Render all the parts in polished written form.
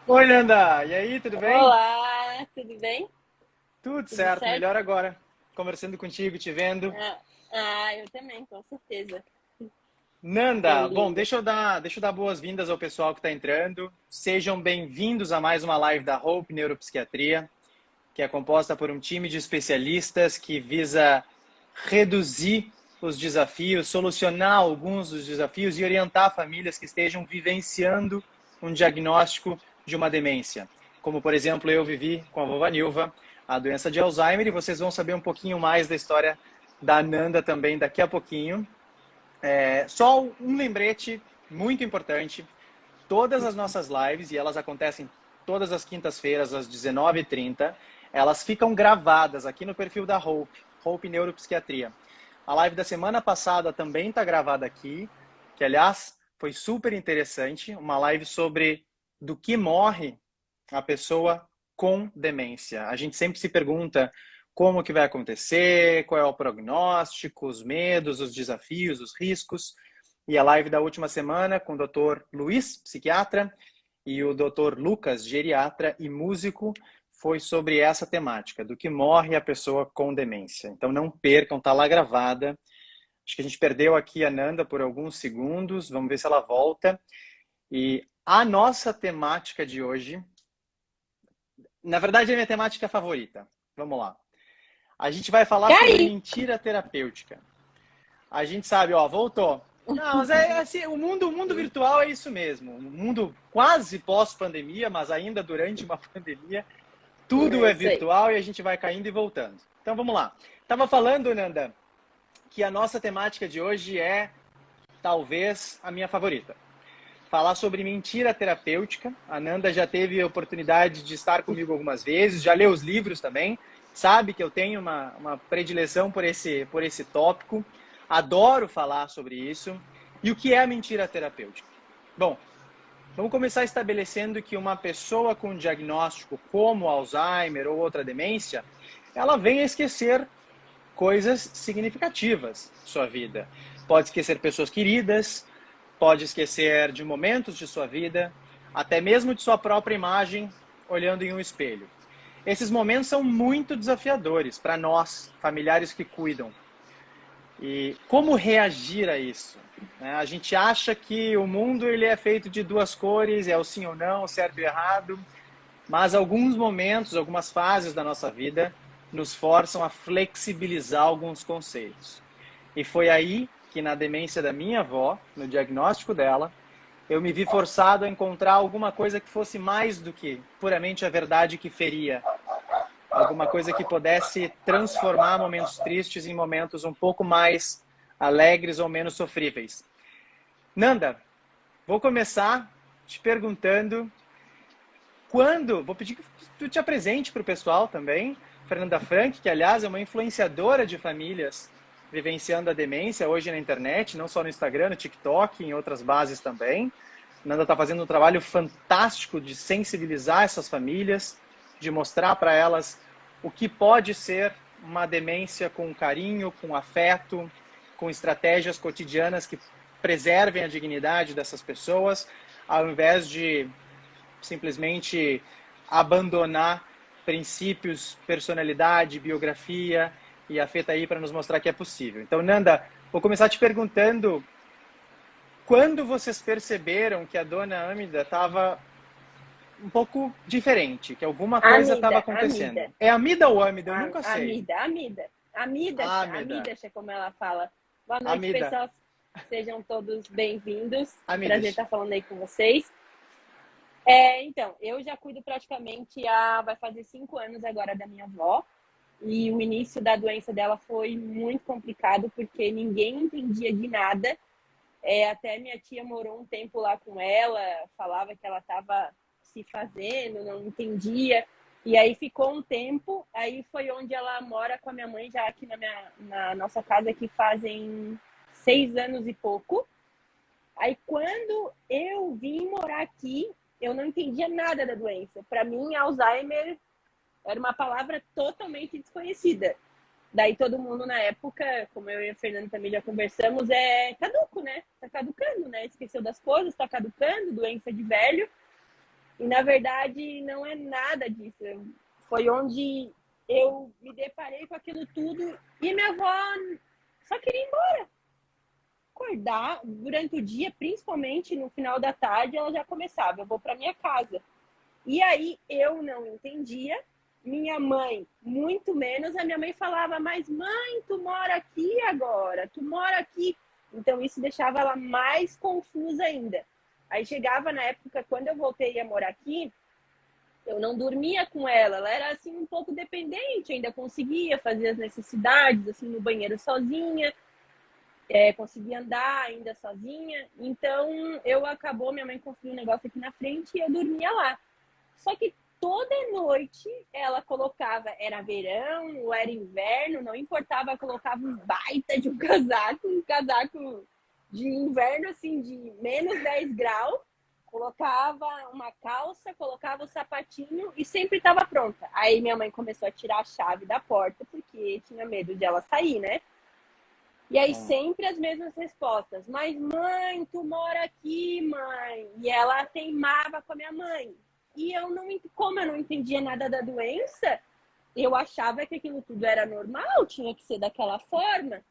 Oi, Nanda! E aí, tudo bem? Olá, tudo bem? Tudo Tudo certo, certo? melhor agora. Conversando contigo, te vendo. Eu também, com certeza. Que Nanda, bom, lindo. deixa eu dar boas-vindas ao pessoal que está entrando. Sejam bem-vindos a mais uma live da Hope Neuropsiquiatria, que é composta por um time de especialistas que visa reduzir os desafios, solucionar alguns dos desafios e orientar famílias que estejam vivenciando um diagnóstico de uma demência. Como, por exemplo, eu vivi com a vovó Nilva a doença de Alzheimer, e vocês vão saber um pouquinho mais da história da Nanda também daqui a pouquinho. Só um lembrete muito importante: todas as nossas lives, e elas acontecem todas as quintas-feiras às 19h30, elas ficam gravadas aqui no perfil da Hope Neuropsiquiatria. A live da semana passada também está gravada aqui, que aliás foi super interessante, uma live sobre do que morre a pessoa com demência. A gente sempre se pergunta como que vai acontecer, qual é o prognóstico, os medos, os desafios, os riscos. E a live da última semana com o Dr. Luiz, psiquiatra, e o Dr. Lucas, geriatra e músico, foi sobre essa temática, do que morre a pessoa com demência. Então não percam, tá lá gravada. Acho que a gente perdeu aqui a Nanda por alguns segundos, vamos ver se ela volta. E a nossa temática de hoje, na verdade, é a minha temática favorita. Vamos lá. A gente vai falar sobre Cai! mentira terapêutica. A gente sabe, ó, voltou. Não, mas é assim, o mundo virtual é isso mesmo. Um mundo quase pós-pandemia, mas ainda durante uma pandemia, tudo É é isso aí. virtual e a gente vai caindo e voltando. Então vamos lá. Tava falando, Nanda, que a nossa temática de hoje é talvez a minha favorita. Falar sobre mentira terapêutica. A Nanda já teve a oportunidade de estar comigo algumas vezes, já leu os livros também, sabe que eu tenho uma predileção por esse tópico. Adoro falar sobre isso. E o que é a mentira terapêutica? Bom, vamos começar estabelecendo que uma pessoa com diagnóstico como Alzheimer ou outra demência, ela vem a esquecer coisas significativas de sua vida. Pode esquecer pessoas queridas, pode esquecer de momentos de sua vida, até mesmo de sua própria imagem olhando em um espelho. Esses momentos são muito desafiadores para nós, familiares que cuidam. E como reagir a isso? A gente acha que o mundo ele é feito de duas cores, é o sim ou não, o certo e o errado, mas alguns momentos, algumas fases da nossa vida nos forçam a flexibilizar alguns conceitos. E foi aí que, na demência da minha avó, no diagnóstico dela, eu me vi forçado a encontrar alguma coisa que fosse mais do que puramente a verdade que feria. Alguma coisa que pudesse transformar momentos tristes em momentos um pouco mais alegres ou menos sofríveis. Nanda, vou começar te perguntando quando. Vou pedir que tu te apresente para o pessoal também. Fernanda Frank, que aliás é uma influenciadora de famílias vivenciando a demência hoje na internet, não só no Instagram, no TikTok, em outras bases também. Nanda está fazendo um trabalho fantástico de sensibilizar essas famílias, de mostrar para elas o que pode ser uma demência com carinho, com afeto, com estratégias cotidianas que preservem a dignidade dessas pessoas, ao invés de simplesmente abandonar princípios, personalidade, biografia e a Fê tá aí para nos mostrar que é possível. Então, Nanda, vou começar te perguntando quando vocês perceberam que a dona Amida estava um pouco diferente, que alguma coisa estava Amida, Amida. acontecendo. É Amida ou Amida? Eu nunca sei. Amida, Amida. Amida. Amidacha, como ela fala. Boa noite, Amida. pessoal. Sejam todos bem-vindos. Um prazer Amidas. estar falando aí com vocês. Então, eu já cuido praticamente vai fazer 5 anos agora da minha avó. E o início da doença dela foi muito complicado, porque ninguém entendia de nada. Até minha tia morou um tempo lá com ela, falava que ela estava se fazendo, não entendia. E aí ficou um tempo, aí foi onde ela mora com a minha mãe, já aqui na nossa casa, que fazem 6 anos e pouco. Aí quando eu vim morar aqui, eu não entendia nada da doença. Para mim, Alzheimer era uma palavra totalmente desconhecida. Daí todo mundo na época, como eu e a Fernanda também já conversamos, é caduco, né? Tá caducando, né? Esqueceu das coisas, tá caducando, doença de velho. E na verdade não é nada disso. Foi onde eu me deparei com aquilo tudo e minha avó só queria ir embora. Acordar durante o dia, principalmente no final da tarde, ela já começava, eu vou para minha casa. E aí eu não entendia, minha mãe muito menos, a minha mãe falava, mas mãe, tu mora aqui agora, tu mora aqui. Então isso deixava ela mais confusa ainda. Aí chegava na época, quando eu voltei a morar aqui, eu não dormia com ela, ela era assim um pouco dependente, ainda conseguia fazer as necessidades assim no banheiro sozinha, conseguia andar ainda sozinha. Então minha mãe construiu um negócio aqui na frente e eu dormia lá. Só que toda noite ela colocava, era verão ou era inverno, não importava, colocava um baita de um casaco de inverno assim de menos 10 graus, colocava uma calça, colocava o sapatinho e sempre estava pronta. Aí minha mãe começou a tirar a chave da porta porque tinha medo de ela sair, né? E aí sempre as mesmas respostas. Mas mãe, tu mora aqui, mãe. E ela teimava com a minha mãe. E como eu não entendia nada da doença, eu achava que aquilo tudo era normal, tinha que ser daquela forma.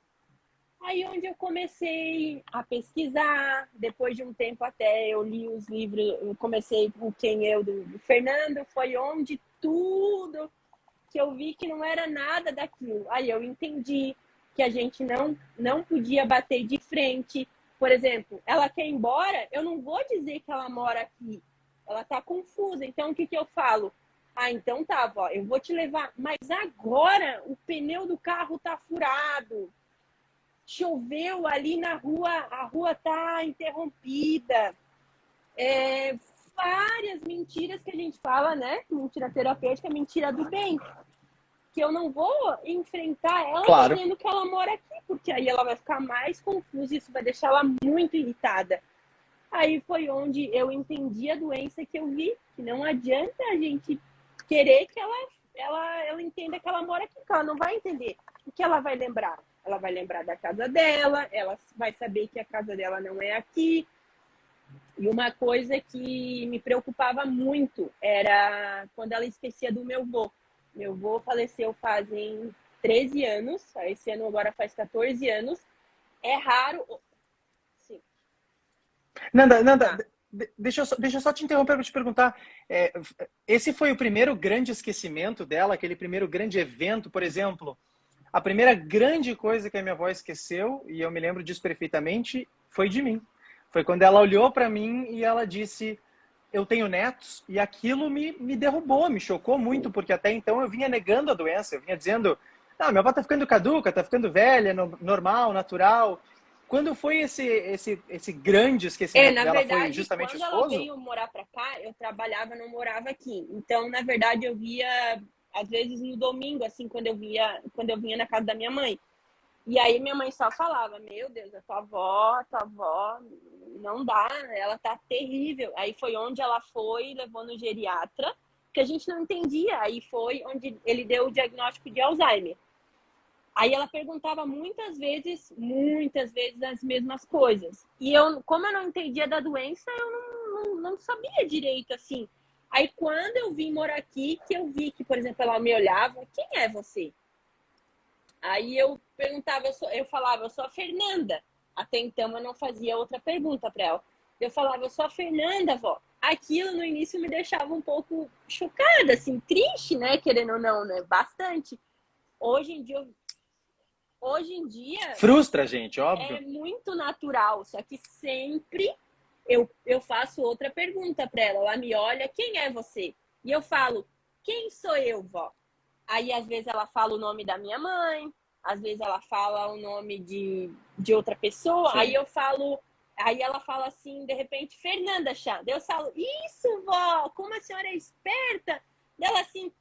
Aí onde eu comecei a pesquisar, depois de um tempo até eu li os livros, eu comecei com Quem Eu, do Fernando, foi onde tudo que eu vi que não era nada daquilo. Aí eu entendi que a gente não podia bater de frente. Por exemplo, ela quer ir embora, eu não vou dizer que ela mora aqui. Ela tá confusa. Então, o que eu falo? Ah, então tá, vó, eu vou te levar. Mas agora o pneu do carro tá furado. Choveu ali na rua, a rua tá interrompida. Várias mentiras que a gente fala, né? Mentira terapêutica, mentira do bem. Que eu não vou enfrentar ela dizendo que ela mora aqui, porque aí ela vai ficar mais confusa e isso vai deixar ela muito irritada. Aí foi onde eu entendi a doença que eu vi, que não adianta a gente querer que ela entenda que ela mora aqui, porque ela não vai entender. O que ela vai lembrar? Ela vai lembrar da casa dela, ela vai saber que a casa dela não é aqui. E uma coisa que me preocupava muito era quando ela esquecia do meu avô. Meu avô faleceu fazem 13 anos, esse ano agora faz 14 anos. É raro. Sim. Nanda, deixa eu só te interromper para te perguntar. Esse foi o primeiro grande esquecimento dela, aquele primeiro grande evento, por exemplo. A primeira grande coisa que a minha avó esqueceu, e eu me lembro disso perfeitamente, foi de mim. Foi quando ela olhou para mim e ela disse: eu tenho netos, e aquilo me derrubou, me chocou muito, porque até então eu vinha negando a doença, eu vinha dizendo, minha avó tá ficando caduca, tá ficando velha, normal, natural. Quando foi esse grande esquecimento Na dela? Verdade, foi justamente o quando ela esposo? veio morar para cá, eu trabalhava, não morava aqui. Então, na verdade, eu via, às vezes, no domingo, assim, quando eu vinha na casa da minha mãe. E aí minha mãe só falava, meu Deus, a tua avó, não dá, ela tá terrível. Aí foi onde ela foi, levou no geriatra, que a gente não entendia. Aí foi onde ele deu o diagnóstico de Alzheimer. Aí ela perguntava muitas vezes as mesmas coisas. E como eu não entendia da doença, eu não sabia direito, assim. Aí quando eu vim morar aqui, que eu vi que, por exemplo, ela me olhava, quem é você? Aí eu perguntava, eu falava, eu sou a Fernanda. Até então eu não fazia outra pergunta para ela. Eu falava, eu sou a Fernanda, vó. Aquilo no início me deixava um pouco chocada, assim, triste, né? Querendo ou não, né? Bastante. Hoje em dia Frustra a gente, óbvio. é muito natural, só que sempre eu faço outra pergunta para ela. Ela me olha, quem é você? E eu falo, quem sou eu, vó? Aí, às vezes, ela fala o nome da minha mãe, às vezes ela fala o nome de outra pessoa, Sim. aí ela fala assim, de repente, Fernanda Chá. Eu falo, isso, vó, como a senhora é esperta. Ela assim,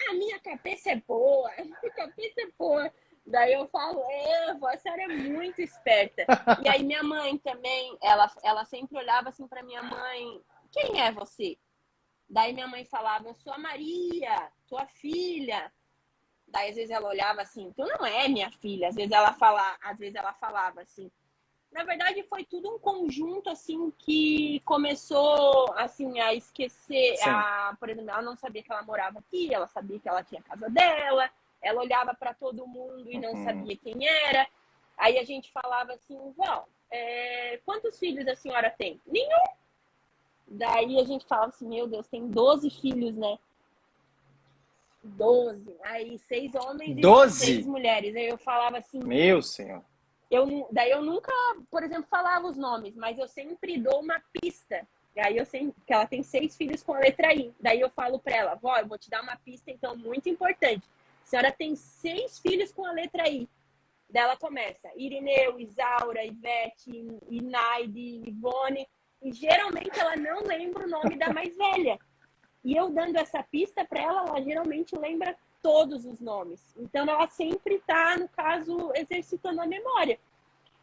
a minha cabeça é boa, a minha cabeça é boa. Daí eu falo, vó, a senhora é muito esperta. E aí minha mãe também, ela sempre olhava assim para minha mãe, quem é você? Daí minha mãe falava, eu sou a Maria, tua filha. Daí, às vezes, ela olhava assim, tu não é minha filha. Às vezes ela falava assim. Na verdade, foi tudo um conjunto, assim, que começou, assim, a esquecer. Sim. Por exemplo, ela não sabia que ela morava aqui, ela sabia que ela tinha a casa dela, ela olhava para todo mundo e não sabia quem era. Aí a gente falava assim, vó, quantos filhos a senhora tem? Nenhum. Daí a gente falava assim, meu Deus, tem 12 filhos, né? 12. Aí 6 homens e 6 12? mulheres. Aí eu falava assim, Meu senhor. daí eu nunca, por exemplo, falava os nomes, mas eu sempre dou uma pista. E aí eu sei que ela tem 6 filhos com a letra I. Daí eu falo para ela, vó, eu vou te dar uma pista, então, muito importante. A senhora tem 6 filhos com a letra I. Daí ela começa, Irineu, Isaura, Ivete, Inaide, Ivone. E geralmente ela não lembra o nome da mais velha. E eu dando essa pista para ela, ela geralmente lembra todos os nomes. Então, ela sempre está, no caso, exercitando a memória.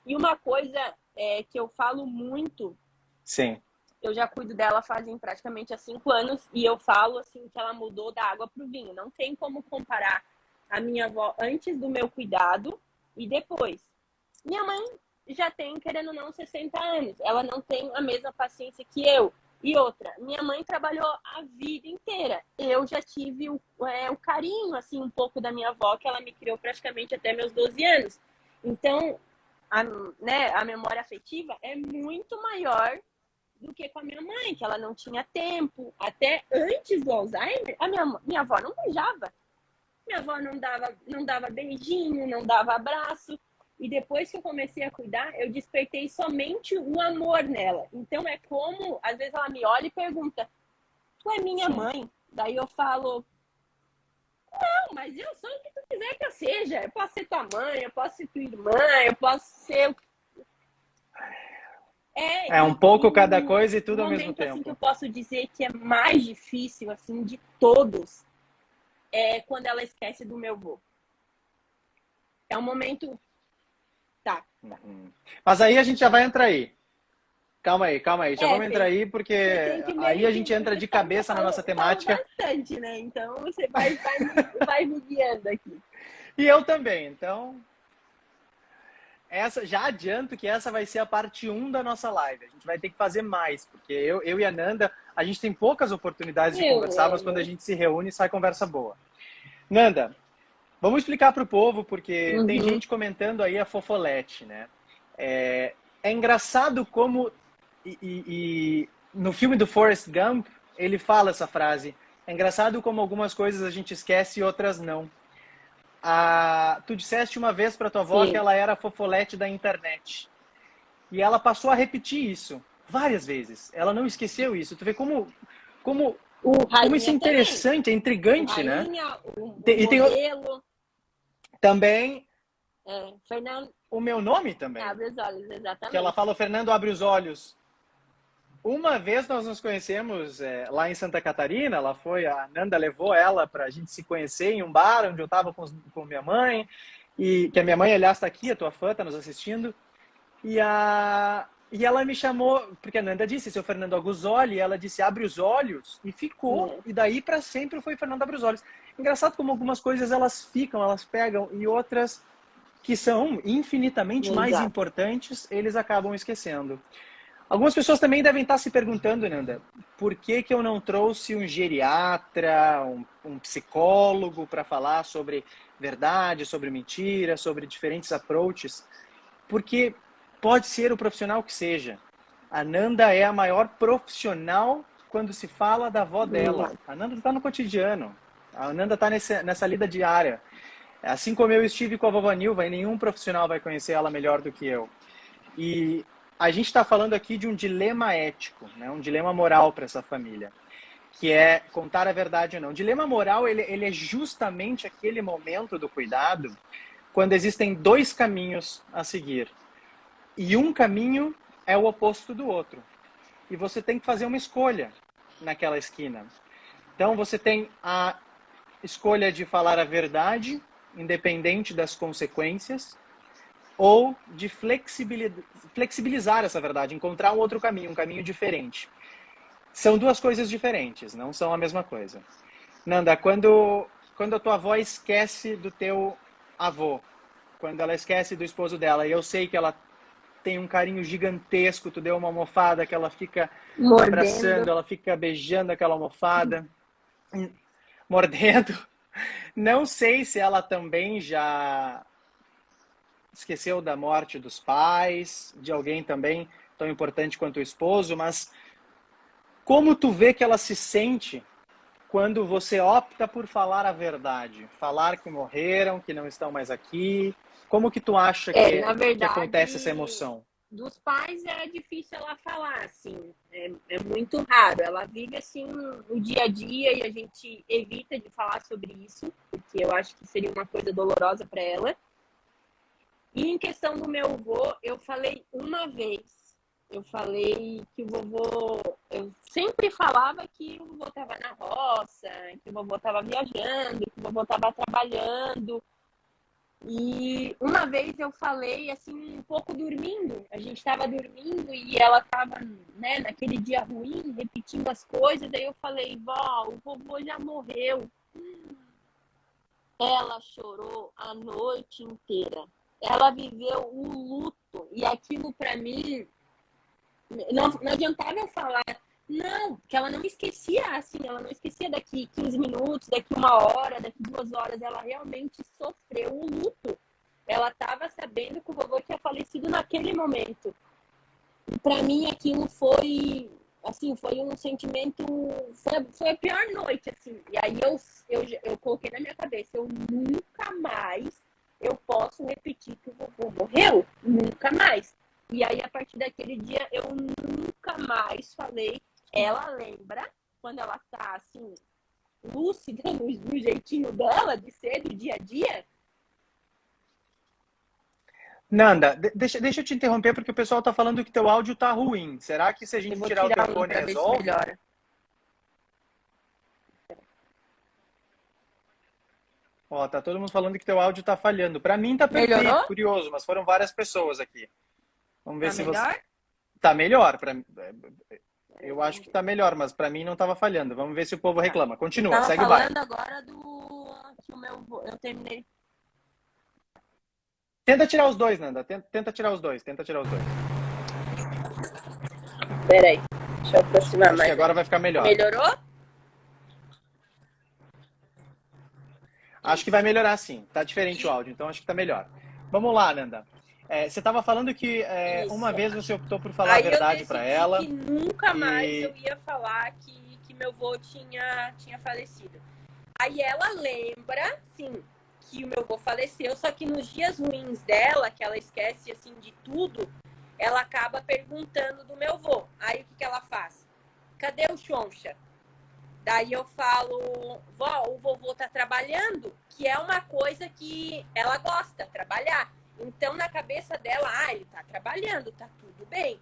E uma coisa que eu falo muito, Sim. eu já cuido dela fazem praticamente há 5 anos, e eu falo assim que ela mudou da água para o vinho. Não tem como comparar a minha avó antes do meu cuidado e depois. Minha mãe já tem, querendo ou não, 60 anos. Ela não tem a mesma paciência que eu. E outra, minha mãe trabalhou a vida inteira. Eu já tive o carinho, assim, um pouco da minha avó, que ela me criou praticamente até meus 12 anos. Então, a memória afetiva é muito maior do que com a minha mãe, que ela não tinha tempo. Até antes do Alzheimer, a minha avó não beijava. Minha avó não dava beijinho, não dava abraço. E depois que eu comecei a cuidar, eu despertei somente o amor nela. Então é como, às vezes ela me olha e pergunta, tu é minha mãe? Daí eu falo, não, mas eu sou o que tu quiser que eu seja. Eu posso ser tua mãe, eu posso ser tua irmã, eu posso ser... É um pouco cada coisa e tudo ao mesmo momento, assim, que eu tempo. posso dizer que é mais difícil, assim, de todos, é quando ela esquece do meu vô. É um momento... Tá. Mas aí a gente já vai entrar aí. Calma aí. Já vamos entrar aí, porque aí a gente entra de cabeça na nossa temática. Bastante, né? Então você vai me guiando aqui. E eu também. Então, já adianto que essa vai ser a parte 1 da nossa live. A gente vai ter que fazer mais, porque eu e a Nanda, a gente tem poucas oportunidades de conversar, mas quando a gente se reúne, sai conversa boa. Nanda, vamos explicar para o povo, porque tem gente comentando aí a fofolete, né? É engraçado como... E no filme do Forrest Gump, ele fala essa frase. É engraçado como algumas coisas a gente esquece e outras não. Tu disseste uma vez para tua avó que ela era a fofolete da internet. E ela passou a repetir isso várias vezes. Ela não esqueceu isso. Tu vê como isso é interessante, é intrigante, o Rainha, né? O modelo. Também Fernando... o meu nome também. Abre os olhos, exatamente. Que ela fala, o Fernando abre os olhos. Uma vez nós nos conhecemos lá em Santa Catarina, a Nanda levou ela para a gente se conhecer em um bar onde eu estava com minha mãe, e que a minha mãe, aliás, está aqui, a tua fã está nos assistindo, e ela me chamou, porque a Nanda disse, seu Fernando Aguzoli, e ela disse, abre os olhos, e ficou, e daí para sempre foi Fernando abre os olhos. Engraçado como algumas coisas elas ficam, elas pegam, e outras que são infinitamente mais importantes, eles acabam esquecendo. Algumas pessoas também devem estar se perguntando, Nanda, por que eu não trouxe um geriatra, um psicólogo para falar sobre verdade, sobre mentira, sobre diferentes approaches? Porque pode ser o profissional que seja. A Nanda é a maior profissional quando se fala da avó dela. A Nanda está no cotidiano. A Nanda está nessa lida diária. Assim como eu estive com a vovó Nilva, e nenhum profissional vai conhecer ela melhor do que eu. E a gente está falando aqui de um dilema ético, né? Um dilema moral para essa família, que é contar a verdade ou não. O dilema moral ele é justamente aquele momento do cuidado quando existem 2 caminhos a seguir. E um caminho é o oposto do outro. E você tem que fazer uma escolha naquela esquina. Então você tem a escolha de falar a verdade, independente das consequências, ou de flexibilizar essa verdade, encontrar um outro caminho, um caminho diferente. São 2 coisas diferentes, não são a mesma coisa. Nanda, quando quando a tua avó esquece do teu avô, quando ela esquece do esposo dela, e eu sei que ela tem um carinho gigantesco, tu deu uma almofada que ela fica abraçando, Mordendo. ela fica beijando aquela almofada, mordendo. Não sei se ela também já esqueceu da morte dos pais, de alguém também tão importante quanto o esposo, mas como tu vê que ela se sente quando você opta por falar a verdade, falar que morreram, que não estão mais aqui? Como que tu acha Na que acontece essa verdade, emoção? dos pais é difícil ela falar, assim, é muito raro. Ela vive, assim, o dia a dia e a gente evita de falar sobre isso, porque eu acho que seria uma coisa dolorosa para ela. E em questão do meu avô, eu falei uma vez. Eu falei que o vovô... Eu sempre falava que o vovô estava na roça, que o vovô estava viajando, que o vovô estava trabalhando. E uma vez eu falei, assim, um pouco dormindo. A gente estava dormindo e ela estava, né, naquele dia ruim, repetindo as coisas. Aí eu falei, vó, o vovô já morreu. Ela chorou a noite inteira. Ela viveu o luto. E aquilo, para mim, não adiantava eu falar. Não, que ela não esquecia, assim, ela não esquecia daqui 15 minutos, daqui 1 hora, daqui 2 horas. Ela realmente sofreu o luto. Ela estava sabendo que o vovô tinha falecido naquele momento. E para mim aquilo foi, assim, foi um sentimento, foi a pior noite, assim. E aí eu coloquei na minha cabeça, eu nunca mais eu posso repetir que o vovô morreu, nunca mais. E aí a partir daquele dia eu nunca mais falei. Ela lembra quando ela tá assim lúcida no jeitinho dela de ser do dia a dia. Nanda, deixa eu te interromper porque o pessoal está falando que teu áudio tá ruim. Será que se a Eu gente vou tirar o teu tirar um fone para ver se resolve? melhora. Ó, tá todo mundo falando que teu áudio tá falhando. Para mim tá perfeito, Melhorou? curioso, mas foram várias pessoas aqui. Vamos ver Tá se você melhor? tá melhor. Eu acho que tá melhor, mas para mim não tava falhando. Vamos ver se o povo Tá. reclama. Eu Continua, tava segue o baile. falando agora do que eu terminei. Tenta tirar os dois, Nanda. Tenta tirar os dois. Tenta tirar os dois. Peraí, deixa eu aproximar Acho que mais agora aqui. vai ficar melhor. Melhorou? Acho que vai Isso. melhorar sim. Tá diferente o E, áudio, então acho que tá melhor. Vamos lá, Nanda. Você estava falando que uma isso. vez você optou por falar a Aí eu verdade para decidi que ela nunca mais e eu ia falar que meu avô tinha falecido. Aí ela lembra, sim, que o meu avô faleceu, só que nos dias ruins dela, que ela esquece assim de tudo, ela acaba perguntando do meu avô. Aí o que ela faz? Cadê o Xoncha? Daí eu falo, vó, o vovô tá trabalhando, que é uma coisa que ela gosta, trabalhar. Então, na cabeça dela, ele tá trabalhando, tá tudo bem.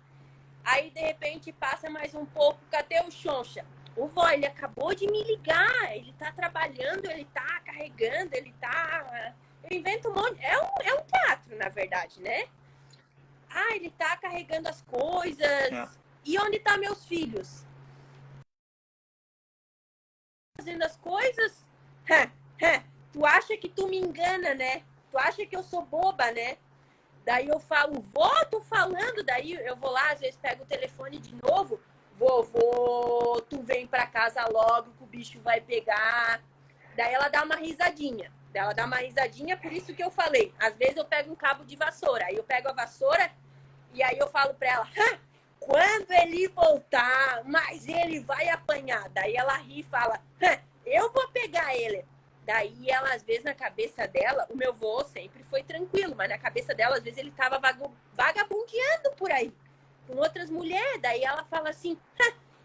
Aí, de repente, passa mais um pouco, cadê o Xoncha? O vó, ele acabou de me ligar, ele tá trabalhando, ele tá carregando, ele tá... Eu invento um monte... É um teatro, na verdade, né? Ele tá carregando as coisas. E onde tá meus filhos? Fazendo as coisas? Tu acha que tu me engana, né? Tu acha que eu sou boba, né? Daí eu falo, vó, tô falando. Daí eu vou lá, às vezes pego o telefone de novo. Vovô, tu vem pra casa logo que o bicho vai pegar. Daí ela dá uma risadinha. Ela dá uma risadinha, por isso que eu falei. Às vezes eu pego um cabo de vassoura. Aí eu pego a vassoura e aí eu falo pra ela, quando ele voltar, mas ele vai apanhar. Daí ela ri e fala, eu vou pegar ele. Daí ela, às vezes, na cabeça dela, o meu vô sempre foi tranquilo, mas na cabeça dela, às vezes, ele tava vagabundeando por aí, com outras mulheres. Daí ela fala assim,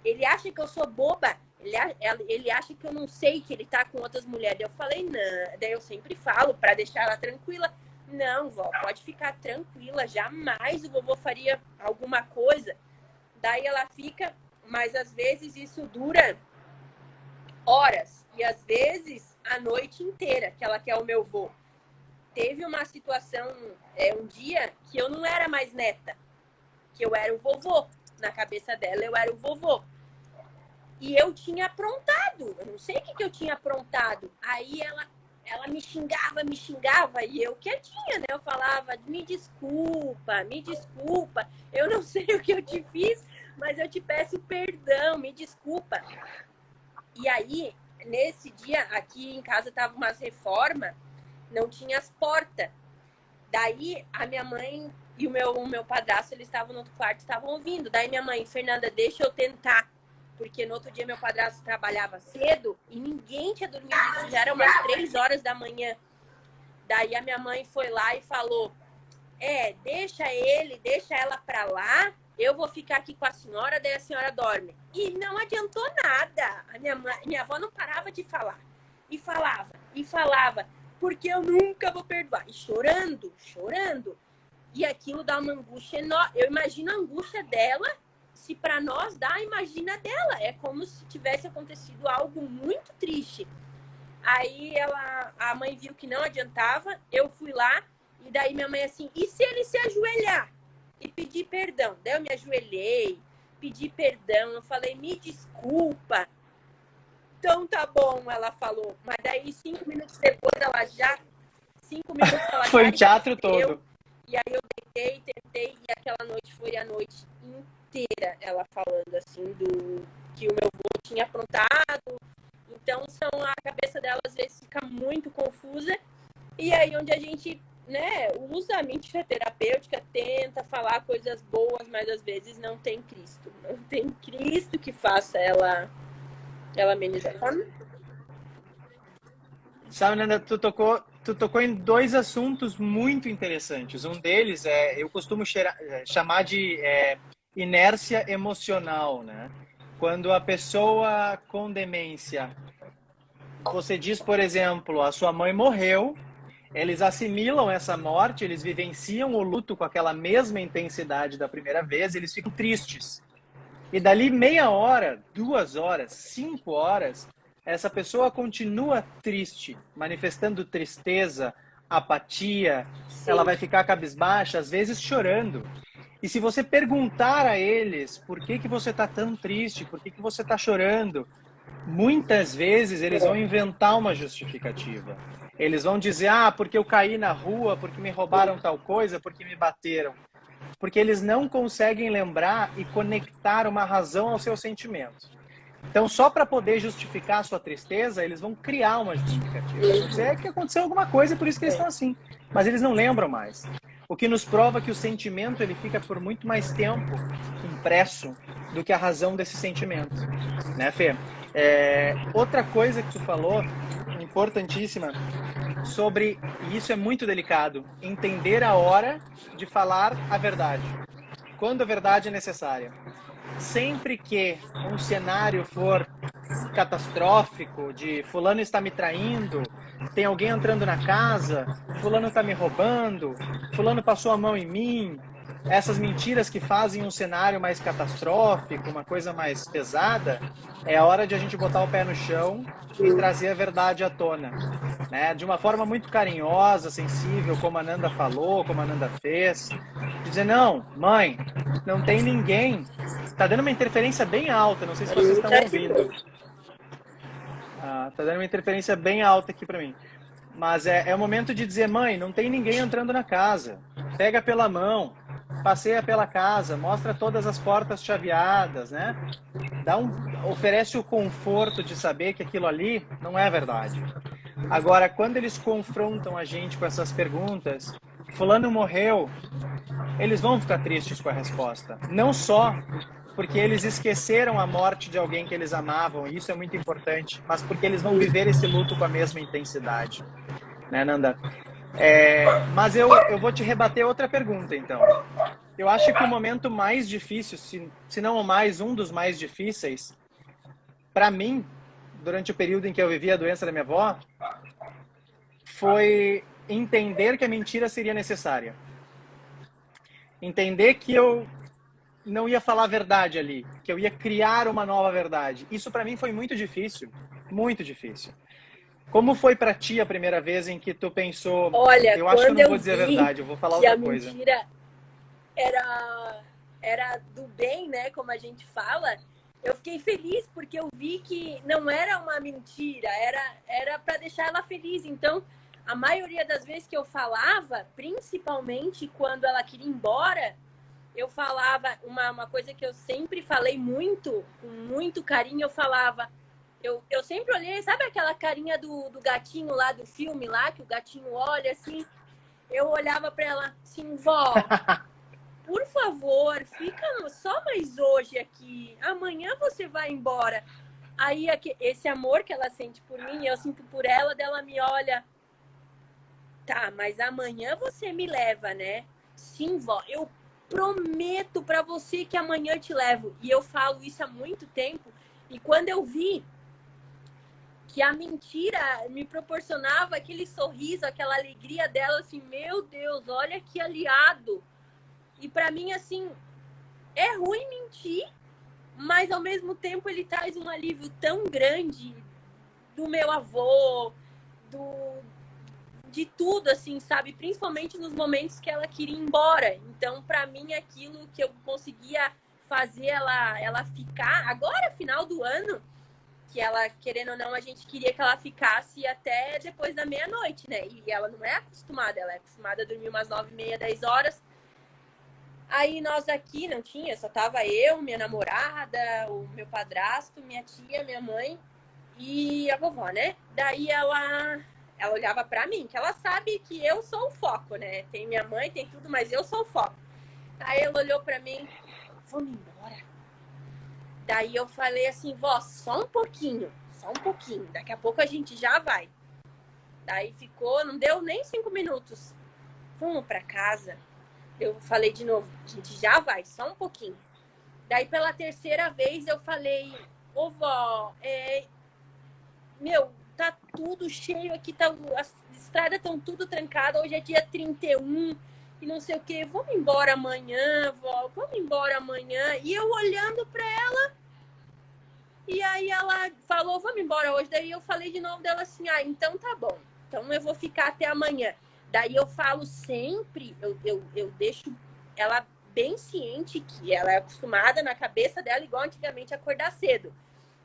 ele acha que eu sou boba, ele acha que eu não sei que ele tá com outras mulheres. Daí eu falei, não. Daí eu sempre falo, pra deixar ela tranquila, não, vó, pode ficar tranquila, jamais o vovô faria alguma coisa. Daí ela fica, mas às vezes isso dura horas, e às vezes a noite inteira que ela quer o meu vô. Teve uma situação, um dia, que eu não era mais neta, que eu era o vovô. Na cabeça dela, eu era o vovô. E eu tinha aprontado. Eu não sei o que eu tinha aprontado. Aí ela me xingava, e eu quietinha, né? Eu falava, me desculpa, eu não sei o que eu te fiz, mas eu te peço perdão, me desculpa. E aí, nesse dia, aqui em casa tava umas reformas, não tinha as portas. Daí, a minha mãe e o meu padrasto, eles estavam no outro quarto, estavam ouvindo. Daí minha mãe, Fernanda, deixa eu tentar. Porque no outro dia meu padrasto trabalhava cedo e ninguém tinha dormido. Isso já era umas 3 horas da manhã. Daí a minha mãe foi lá e falou, deixa ela pra lá, eu vou ficar aqui com a senhora, daí a senhora dorme. E não adiantou nada. A minha avó não parava de falar. E falava, porque eu nunca vou perdoar. E chorando. E aquilo dá uma angústia enorme. Eu imagino a angústia dela, se para nós dá, imagina dela. É como se tivesse acontecido algo muito triste. Aí a mãe viu que não adiantava, eu fui lá, e daí minha mãe assim, e se ele se ajoelhar e pedir perdão? Daí eu me ajoelhei, pedi perdão, eu falei, me desculpa. Então tá bom, ela falou. Mas daí 5 minutos depois ela Foi o já teatro esqueceu. todo. E aí eu deitei, tentei, e aquela noite foi a noite inteira ela falando assim que o meu avô tinha aprontado. Então a cabeça dela às vezes fica muito confusa. E aí onde a gente, né, usa a mentira terapêutica, tenta falar coisas boas, mas às vezes não tem Cristo. Não tem Cristo que faça ela amenizar. Sabe, Nanda, tu tocou em dois assuntos muito interessantes. Um deles eu costumo chamar de inércia emocional, né? Quando a pessoa com demência, você diz, por exemplo, a sua mãe morreu, eles assimilam essa morte, eles vivenciam o luto com aquela mesma intensidade da primeira vez, eles ficam tristes. E dali meia hora, 2 horas, 5 horas, essa pessoa continua triste, manifestando tristeza, apatia, Sim. ela vai ficar cabisbaixa, às vezes chorando. E se você perguntar a eles por que você está tão triste, por que você está chorando, muitas vezes eles vão inventar uma justificativa. Eles vão dizer, porque eu caí na rua, porque me roubaram tal coisa, porque me bateram. Porque eles não conseguem lembrar e conectar uma razão ao seu sentimento. Então, só para poder justificar a sua tristeza, eles vão criar uma justificativa. Vão dizer que aconteceu alguma coisa e por isso que eles estão assim. Mas eles não lembram mais. O que nos prova que o sentimento ele fica por muito mais tempo impresso do que a razão desse sentimento. Né, Fê? Outra coisa que tu falou, importantíssima, sobre, e isso é muito delicado, entender a hora de falar a verdade. Quando a verdade é necessária. Sempre que um cenário for catastrófico, de fulano está me traindo, tem alguém entrando na casa, fulano está me roubando, fulano passou a mão em mim, essas mentiras que fazem um cenário mais catastrófico, uma coisa mais pesada, é a hora de a gente botar o pé no chão e trazer a verdade à tona. Né? De uma forma muito carinhosa, sensível, como a Nanda falou, como a Nanda fez. Dizer, não, mãe, não tem ninguém. Tá dando uma interferência bem alta, não sei se vocês estão ouvindo. Tá dando uma interferência bem alta aqui para mim. Mas é o momento de dizer, mãe, não tem ninguém entrando na casa. Pega pela mão, passeia pela casa, mostra todas as portas chaveadas, né? Oferece o conforto de saber que aquilo ali não é verdade. Agora, quando eles confrontam a gente com essas perguntas, fulano morreu, eles vão ficar tristes com a resposta. Não só porque eles esqueceram a morte de alguém que eles amavam, e isso é muito importante, mas porque eles vão viver esse luto com a mesma intensidade. Né, Nanda? Mas eu vou te rebater outra pergunta, então. Eu acho que o momento mais difícil, se não o mais, um dos mais difíceis, para mim, durante o período em que eu vivi a doença da minha avó, foi entender que a mentira seria necessária. Entender que eu não ia falar a verdade ali, que eu ia criar uma nova verdade. Isso para mim foi muito difícil, muito difícil. Como foi para ti a primeira vez em que tu pensou, olha, eu acho que eu não vou dizer a verdade, eu vou falar outra coisa. A mentira era do bem, né, como a gente fala, eu fiquei feliz porque eu vi que não era uma mentira, era para deixar ela feliz. Então, a maioria das vezes que eu falava, principalmente quando ela queria ir embora, eu falava uma coisa que eu sempre falei muito, com muito carinho, eu falava. Eu sempre olhei, sabe aquela carinha do gatinho lá do filme lá, que o gatinho olha assim? Eu olhava para ela assim, vó, por favor, fica só mais hoje aqui. Amanhã você vai embora. Aí esse amor que ela sente por mim, eu sinto por ela, dela me olha. Tá, mas amanhã você me leva, né? Sim, vó, eu prometo para você que amanhã eu te levo. E eu falo isso há muito tempo. E quando eu vi que a mentira me proporcionava aquele sorriso, aquela alegria dela, assim, meu Deus, olha que aliado. E para mim, assim, é ruim mentir, mas ao mesmo tempo ele traz um alívio tão grande do meu avô, de tudo, assim, sabe? Principalmente nos momentos que ela queria ir embora. Então, para mim, aquilo que eu conseguia fazer ela ficar, agora, final do ano, que ela, querendo ou não, a gente queria que ela ficasse até depois da meia-noite, né? E ela não é acostumada, ela é acostumada a dormir umas 9h30, 10 horas. Aí nós aqui não tinha, só tava eu, minha namorada, o meu padrasto, minha tia, minha mãe e a vovó, né? Daí ela olhava pra mim, que ela sabe que eu sou o foco, né? Tem minha mãe, tem tudo, mas eu sou o foco. Aí ela olhou pra mim, vamos embora. Daí eu falei assim, vó, só um pouquinho, daqui a pouco a gente já vai. Daí ficou, não deu nem 5 minutos. Vamos pra casa. Eu falei de novo, a gente já vai, só um pouquinho. Daí pela terceira vez eu falei, ô vó, meu, tá tudo cheio aqui, as estradas estão tudo trancadas, hoje é dia 31 e não sei o que, vamos embora amanhã, vó, vamos embora amanhã. E eu olhando pra ela, e aí ela falou, vamos embora hoje. Daí eu falei de novo dela assim, então tá bom, então eu vou ficar até amanhã. Daí eu falo sempre, eu deixo ela bem ciente que ela é acostumada na cabeça dela, igual antigamente, acordar cedo.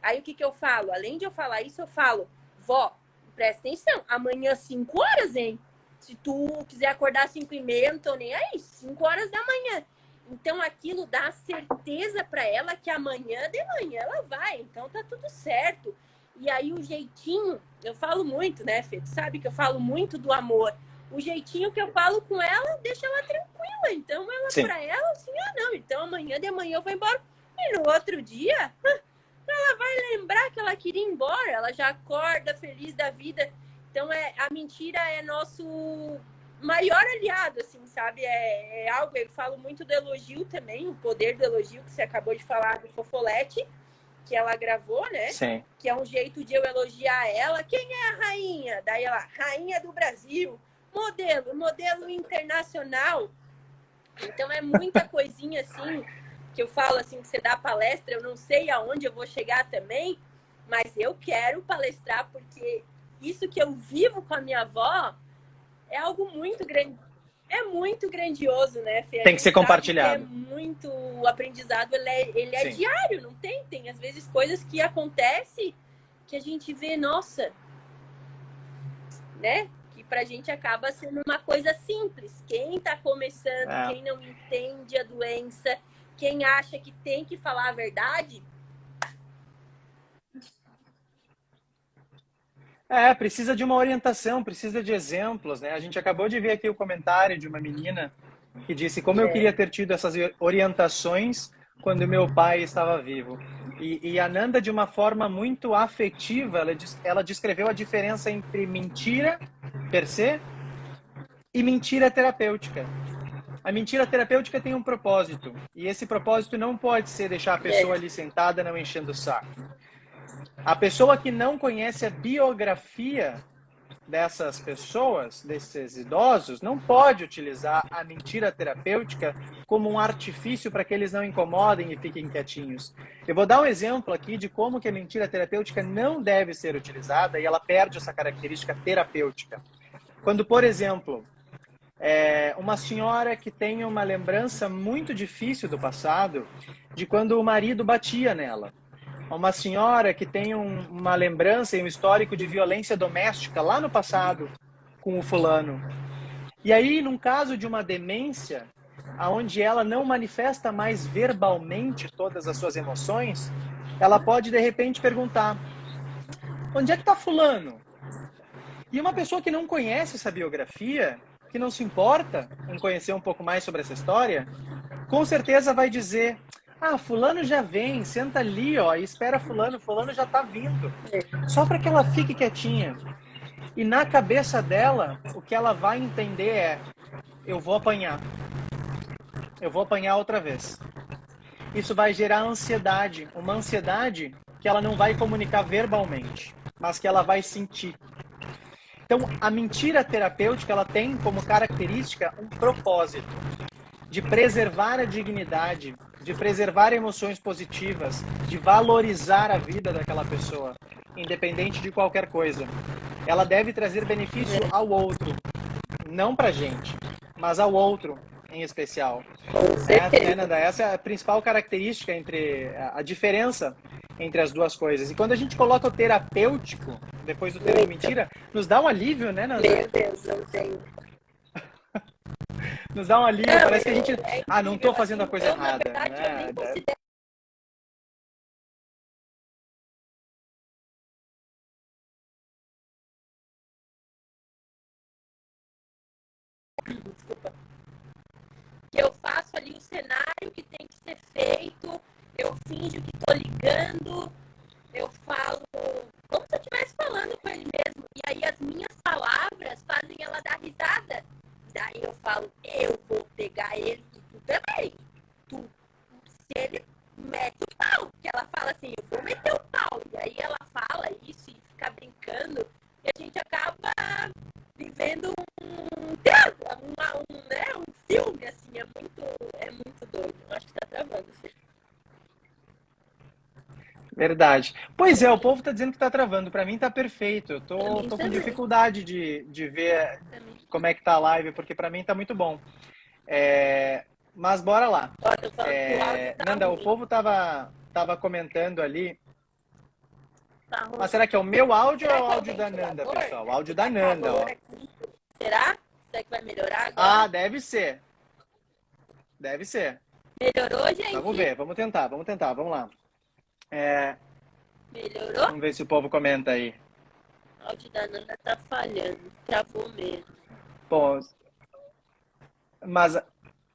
Aí o que eu falo? Além de eu falar isso, eu falo, vó, presta atenção, amanhã 5 horas, hein? Se tu quiser acordar 5h30, não tô nem aí, 5 horas da manhã. Então aquilo dá certeza para ela que amanhã de manhã ela vai, então tá tudo certo. E aí o jeitinho, eu falo muito, né, Fê? Tu sabe que eu falo muito do amor. O jeitinho que eu falo com ela deixa ela tranquila. Então ela, para ela, assim, não, então amanhã de manhã eu vou embora. E no outro dia, ela vai lembrar que ela queria ir embora, ela já acorda feliz da vida. Então a mentira é nosso maior aliado, assim, sabe? É algo, eu falo muito do elogio também, o poder do elogio que você acabou de falar do Fofolete, que ela gravou, né? Sim. Que é um jeito de eu elogiar ela. Quem é a rainha? Daí ela, rainha do Brasil, modelo internacional. Então é muita coisinha assim, que eu falo assim, que você dá palestra, eu não sei aonde eu vou chegar também, mas eu quero palestrar porque isso que eu vivo com a minha avó é algo muito grande. É muito grandioso, né, Fê? Tem que ser compartilhado. É muito o aprendizado, ele é diário, não tem? Tem às vezes coisas que acontecem que a gente vê, nossa, né? Que pra gente acaba sendo uma coisa simples. Quem tá começando, quem não entende a doença, quem acha que tem que falar a verdade. Precisa de uma orientação, precisa de exemplos, né? A gente acabou de ver aqui o comentário de uma menina que disse como eu queria ter tido essas orientações quando meu pai estava vivo. E a Nanda, de uma forma muito afetiva, ela descreveu a diferença entre mentira, per se, e mentira terapêutica. A mentira terapêutica tem um propósito, e esse propósito não pode ser deixar a pessoa ali sentada não enchendo o saco. A pessoa que não conhece a biografia dessas pessoas, desses idosos, não pode utilizar a mentira terapêutica como um artifício para que eles não incomodem e fiquem quietinhos. Eu vou dar um exemplo aqui de como que a mentira terapêutica não deve ser utilizada e ela perde essa característica terapêutica. Quando, por exemplo, uma senhora que tem uma lembrança muito difícil do passado, de quando o marido batia nela. uma senhora que tem uma lembrança e um histórico de violência doméstica lá no passado com o fulano. E aí, num caso de uma demência, onde ela não manifesta mais verbalmente todas as suas emoções, ela pode, de repente, perguntar: onde é que está fulano? E uma pessoa que não conhece essa biografia, que não se importa em conhecer um pouco mais sobre essa história, com certeza vai dizer: ah, fulano já vem, senta ali, ó, e espera fulano, fulano já está vindo. Só para que ela fique quietinha. E na cabeça dela, o que ela vai entender é: eu vou apanhar. Eu vou apanhar outra vez. Isso vai gerar ansiedade, uma ansiedade que ela não vai comunicar verbalmente, mas que ela vai sentir. Então, a mentira terapêutica, ela tem como característica um propósito de preservar a dignidade, de preservar emoções positivas, de valorizar a vida daquela pessoa, independente de qualquer coisa. Ela deve trazer benefício ao outro, não pra gente, mas ao outro em especial. Essa é a principal característica a diferença entre as duas coisas. E quando a gente coloca o terapêutico depois do termo mentira, nos dá um alívio, né, Nanda? Meu Deus, não tenho. Nos dá um alívio, Não, parece que a gente... não estou fazendo a coisa eu, errada. Na verdade, eu nem considero... Desculpa. Eu faço ali o cenário que tem que ser feito, eu finjo que tô ligando, eu falo como se eu estivesse falando com ele mesmo. E aí as minhas palavras fazem ela dar risada. Daí eu falo, eu vou pegar ele e tu também. Se ele mete o pau, que ela fala assim, eu vou meter o pau. E aí ela fala isso e fica brincando. E a gente acaba vivendo um teatro, um filme, assim, é muito doido. Eu acho que tá travando, assim. Verdade. Pois é, o povo está dizendo que está travando. Para mim está perfeito. Eu tô com também. dificuldade de ver como é que tá a live, porque para mim está muito bom. Mas bora lá. Ó, tô falando que o áudio tá Nanda, ruim. o povo tava comentando ali. Tá ruim. Mas será que é o meu áudio ou é o Será áudio que da alguém Nanda, colabora? pessoal? O áudio da Nanda, ó. Será? Será que vai melhorar agora? Ah, deve ser. Deve ser. Melhorou, gente? Vamos ver, vamos tentar, vamos lá. Melhorou? Vamos ver se o povo comenta aí. O áudio da Nanda tá falhando. Travou mesmo. Bom, mas,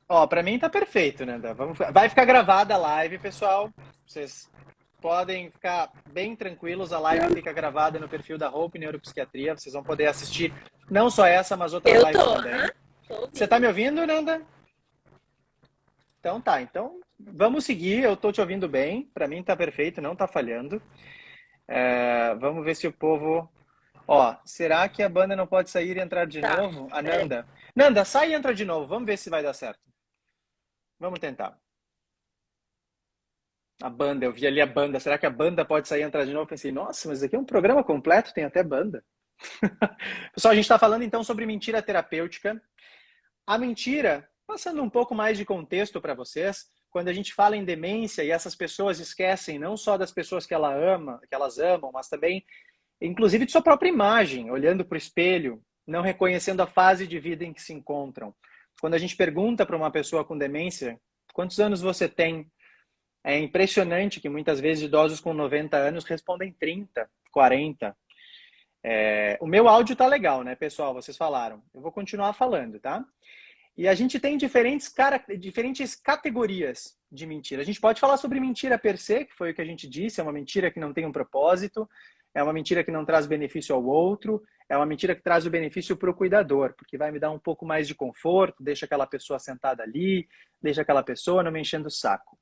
ó, pra mim tá perfeito, Nanda. Vai ficar gravada a live, pessoal. Vocês podem ficar bem tranquilos. A live fica gravada no perfil da Hope Neuropsiquiatria. Vocês vão poder assistir não só essa, mas outras lives também. Você tá me ouvindo, Nanda? Então tá. Então vamos seguir. Eu tô te ouvindo bem. Pra mim tá perfeito, não tá falhando. Vamos ver se o povo... Ó, será que a banda não pode sair e entrar de novo? A Nanda. Nanda, sai e entra de novo. Vamos ver se vai dar certo. Vamos tentar. A banda, eu vi ali a banda. Será que a banda pode sair e entrar de novo? Pensei, nossa, mas aqui é um programa completo, tem até banda. Pessoal, a gente está falando então sobre mentira terapêutica. A mentira, passando um pouco mais de contexto para vocês, quando a gente fala em demência e essas pessoas esquecem não só das pessoas que elas amam, mas também, inclusive, de sua própria imagem, olhando para o espelho, não reconhecendo a fase de vida em que se encontram. Quando a gente pergunta para uma pessoa com demência, quantos anos você tem? É impressionante que muitas vezes idosos com 90 anos respondem 30, 40. O meu áudio tá legal, né, pessoal? Vocês falaram. Eu vou continuar falando, tá? E a gente tem diferentes categorias de mentira. A gente pode falar sobre mentira per se, que foi o que a gente disse, é uma mentira que não tem um propósito, é uma mentira que não traz benefício ao outro, é uma mentira que traz o benefício para o cuidador, porque vai me dar um pouco mais de conforto, deixa aquela pessoa sentada ali, deixa aquela pessoa não me enchendo o saco.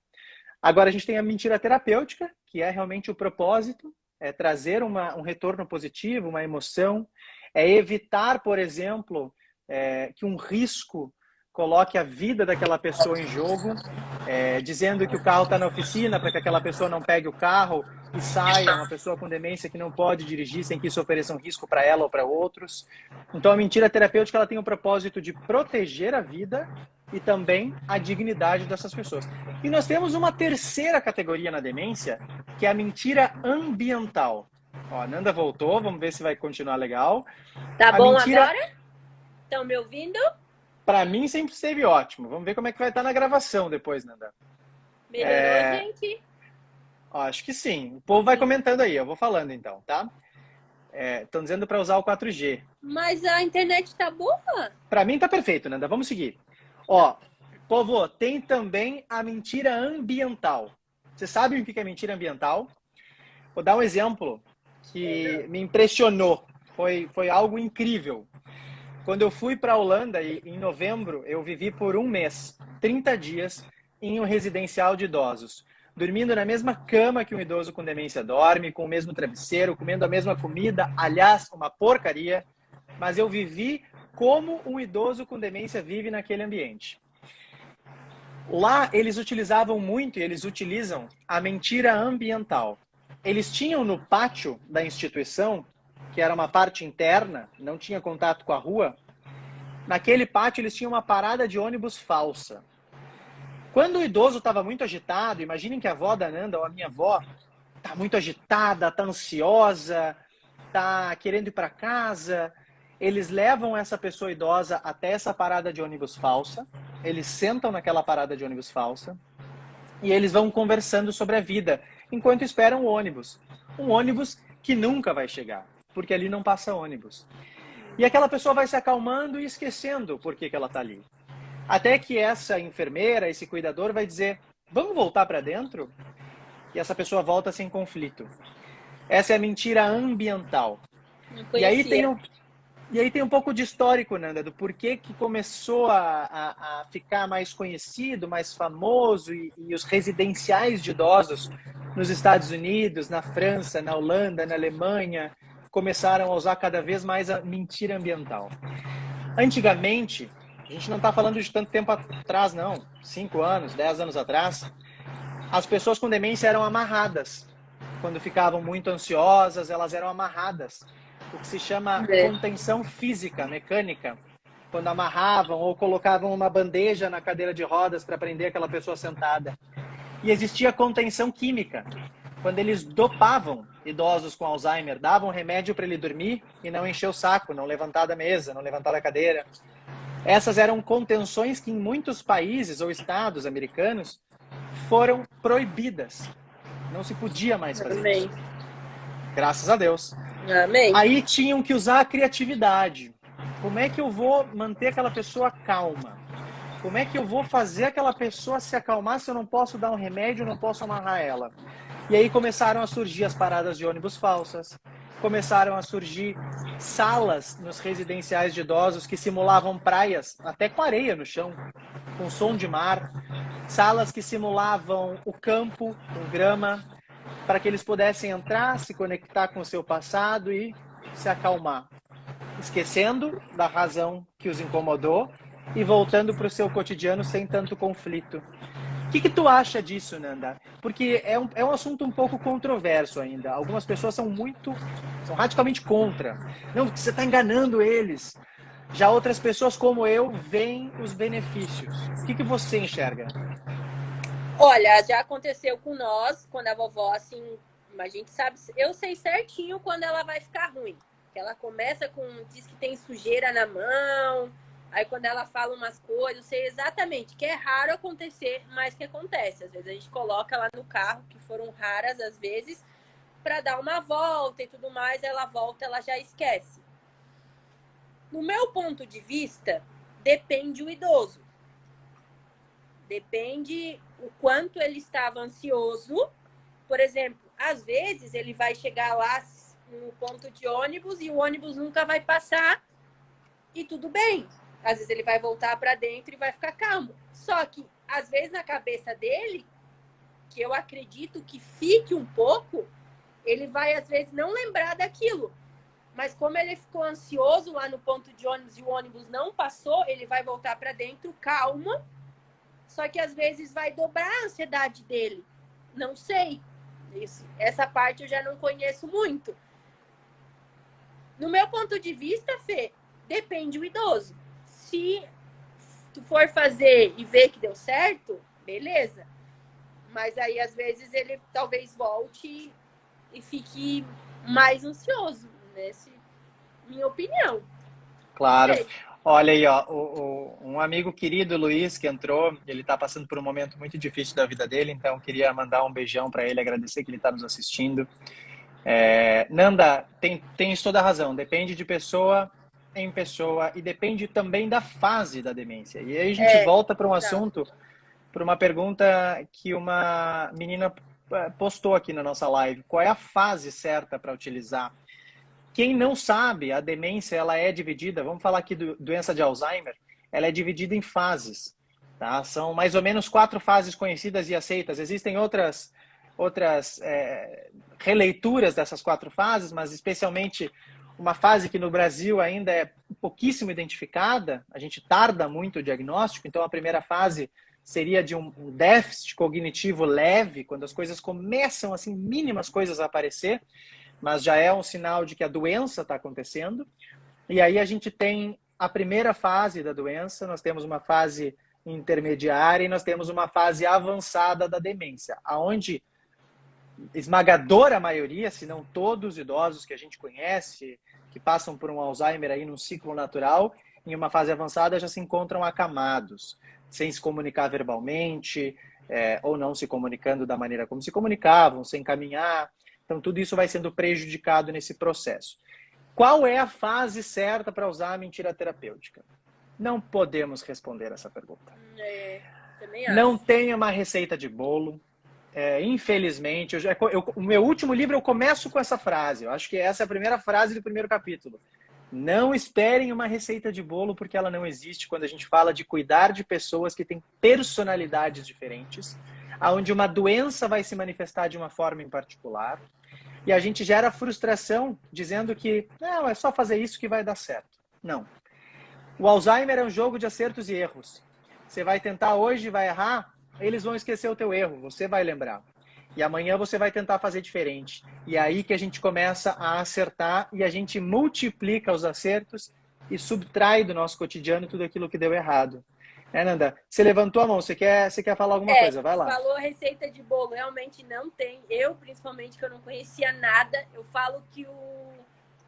Agora a gente tem a mentira terapêutica, que é realmente o propósito, é trazer um retorno positivo, uma emoção, é evitar, por exemplo, que um risco coloque a vida daquela pessoa em jogo, dizendo que o carro está na oficina para que aquela pessoa não pegue o carro e saia uma pessoa com demência que não pode dirigir sem que isso ofereça um risco para ela ou para outros. Então, a mentira terapêutica ela tem o propósito de proteger a vida e também a dignidade dessas pessoas. E nós temos uma terceira categoria na demência, que é a mentira ambiental. Ó, a Nanda voltou, vamos ver se vai continuar legal. Tá bom agora? Estão me ouvindo? Para mim sempre esteve ótimo. Vamos ver como é que vai estar na gravação depois, Nanda. Melhorou, gente? Ó, acho que sim. O povo vai comentando aí, eu vou falando então, tá? Estão dizendo para usar o 4G. Mas a internet tá boa? Para mim tá perfeito, Nanda. Vamos seguir. Ó, povo, tem também a mentira ambiental. Vocês sabem o que é mentira ambiental? Vou dar um exemplo que me impressionou. Foi algo incrível. Quando eu fui para a Holanda, em novembro, eu vivi por um mês, 30 dias, em um residencial de idosos. Dormindo na mesma cama que um idoso com demência dorme, com o mesmo travesseiro, comendo a mesma comida. Aliás, uma porcaria. Mas eu vivi como um idoso com demência vive naquele ambiente. Lá, eles utilizavam muito, e eles utilizam, a mentira ambiental. Eles tinham no pátio da instituição, que era uma parte interna, não tinha contato com a rua, naquele pátio eles tinham uma parada de ônibus falsa. Quando o idoso estava muito agitado, imaginem que a avó da Nanda, ou a minha avó, está muito agitada, está ansiosa, está querendo ir para casa, eles levam essa pessoa idosa até essa parada de ônibus falsa, eles sentam naquela parada de ônibus falsa e eles vão conversando sobre a vida enquanto esperam o ônibus. Um ônibus que nunca vai chegar, porque ali não passa ônibus. E aquela pessoa vai se acalmando e esquecendo por que ela está ali. Até que essa enfermeira, esse cuidador vai dizer, vamos voltar para dentro? E essa pessoa volta sem conflito. Essa é a mentira ambiental. E aí tem um pouco de histórico, Nanda, do porquê que começou a ficar mais conhecido, mais famoso, e os residenciais de idosos nos Estados Unidos, na França, na Holanda, na Alemanha, começaram a usar cada vez mais a mentira ambiental. Antigamente, a gente não está falando de tanto tempo atrás, não, 5 anos, 10 anos atrás, as pessoas com demência eram amarradas. Quando ficavam muito ansiosas, elas eram amarradas. O que se chama contenção física, mecânica. Quando amarravam ou colocavam uma bandeja na cadeira de rodas para prender aquela pessoa sentada. E existia contenção química. Quando eles dopavam idosos com Alzheimer, davam remédio para ele dormir e não encher o saco, não levantar da mesa, não levantar da cadeira. Essas eram contenções que em muitos países ou estados americanos foram proibidas. Não se podia mais fazer isso. Graças a Deus. Amém. Aí tinham que usar a criatividade. Como é que eu vou manter aquela pessoa calma? Como é que eu vou fazer aquela pessoa se acalmar se eu não posso dar um remédio, não posso amarrar ela? E aí começaram a surgir as paradas de ônibus falsas. Começaram a surgir salas nos residenciais de idosos que simulavam praias, até com areia no chão, com som de mar. Salas que simulavam o campo, com grama, para que eles pudessem entrar, se conectar com o seu passado e se acalmar. Esquecendo da razão que os incomodou e voltando para o seu cotidiano sem tanto conflito. O que tu acha disso, Nanda? Porque é um assunto um pouco controverso ainda. Algumas pessoas são radicalmente contra. Não, você está enganando eles. Já outras pessoas, como eu, veem os benefícios. O que você enxerga? Olha, já aconteceu com nós, quando a vovó, assim, a gente sabe, eu sei certinho quando ela vai ficar ruim. Que ela começa diz que tem sujeira na mão, aí quando ela fala umas coisas, eu sei exatamente, que é raro acontecer, mas que acontece. Às vezes a gente coloca ela no carro, que foram raras às vezes, para dar uma volta e tudo mais, ela volta, ela já esquece. No meu ponto de vista, depende o idoso. Depende o quanto ele estava ansioso. Por exemplo, às vezes ele vai chegar lá no ponto de ônibus e o ônibus nunca vai passar e tudo bem. Às vezes ele vai voltar para dentro e vai ficar calmo. Só que, às vezes, na cabeça dele, que eu acredito que fique um pouco, ele vai, às vezes, não lembrar daquilo. Mas como ele ficou ansioso lá no ponto de ônibus e o ônibus não passou, ele vai voltar para dentro, calma. Só que às vezes vai dobrar a ansiedade dele. Não sei. Essa parte eu já não conheço muito. No meu ponto de vista, Fê, depende do idoso. Se tu for fazer e ver que deu certo, beleza. Mas aí, às vezes, ele talvez volte e fique mais ansioso, nessa minha opinião. Claro. Olha aí, ó, um amigo querido, Luiz, que entrou, ele está passando por um momento muito difícil da vida dele, então queria mandar um beijão para ele, agradecer que ele está nos assistindo. Nanda, tens toda a razão, depende de pessoa em pessoa e depende também da fase da demência. E aí a gente volta para um assunto, para uma pergunta que uma menina postou aqui na nossa live. Qual é a fase certa para utilizar? Quem não sabe, a demência ela é dividida, vamos falar aqui do doença de Alzheimer, ela é dividida em fases. Tá? São mais ou menos 4 fases conhecidas e aceitas. Existem outras releituras dessas 4 fases, mas especialmente uma fase que no Brasil ainda é pouquíssimo identificada, a gente tarda muito o diagnóstico, então a primeira fase seria de um déficit cognitivo leve, quando as coisas começam, assim, mínimas coisas a aparecer, mas já é um sinal de que a doença está acontecendo. E aí a gente tem a primeira fase da doença, nós temos uma fase intermediária e nós temos uma fase avançada da demência, aonde esmagadora maioria, se não todos os idosos que a gente conhece, que passam por um Alzheimer aí num ciclo natural, em uma fase avançada já se encontram acamados, sem se comunicar verbalmente, ou não se comunicando da maneira como se comunicavam, sem caminhar. Então, tudo isso vai sendo prejudicado nesse processo. Qual é a fase certa para usar a mentira terapêutica? Não podemos responder essa pergunta. Também acho. Não tem uma receita de bolo. Infelizmente, o meu último livro eu começo com essa frase. Eu acho que essa é a primeira frase do primeiro capítulo. Não esperem uma receita de bolo, porque ela não existe quando a gente fala de cuidar de pessoas que têm personalidades diferentes, onde uma doença vai se manifestar de uma forma em particular, e a gente gera frustração dizendo que não, é só fazer isso que vai dar certo. Não. O Alzheimer é um jogo de acertos e erros. Você vai tentar hoje, vai errar, eles vão esquecer o teu erro, você vai lembrar. E amanhã você vai tentar fazer diferente. E é aí que a gente começa a acertar e a gente multiplica os acertos e subtrai do nosso cotidiano tudo aquilo que deu errado. Nanda? Você levantou a mão, você quer falar alguma coisa? Vai lá. Falou receita de bolo, realmente não tem. Eu, principalmente, que eu não conhecia nada, eu falo que o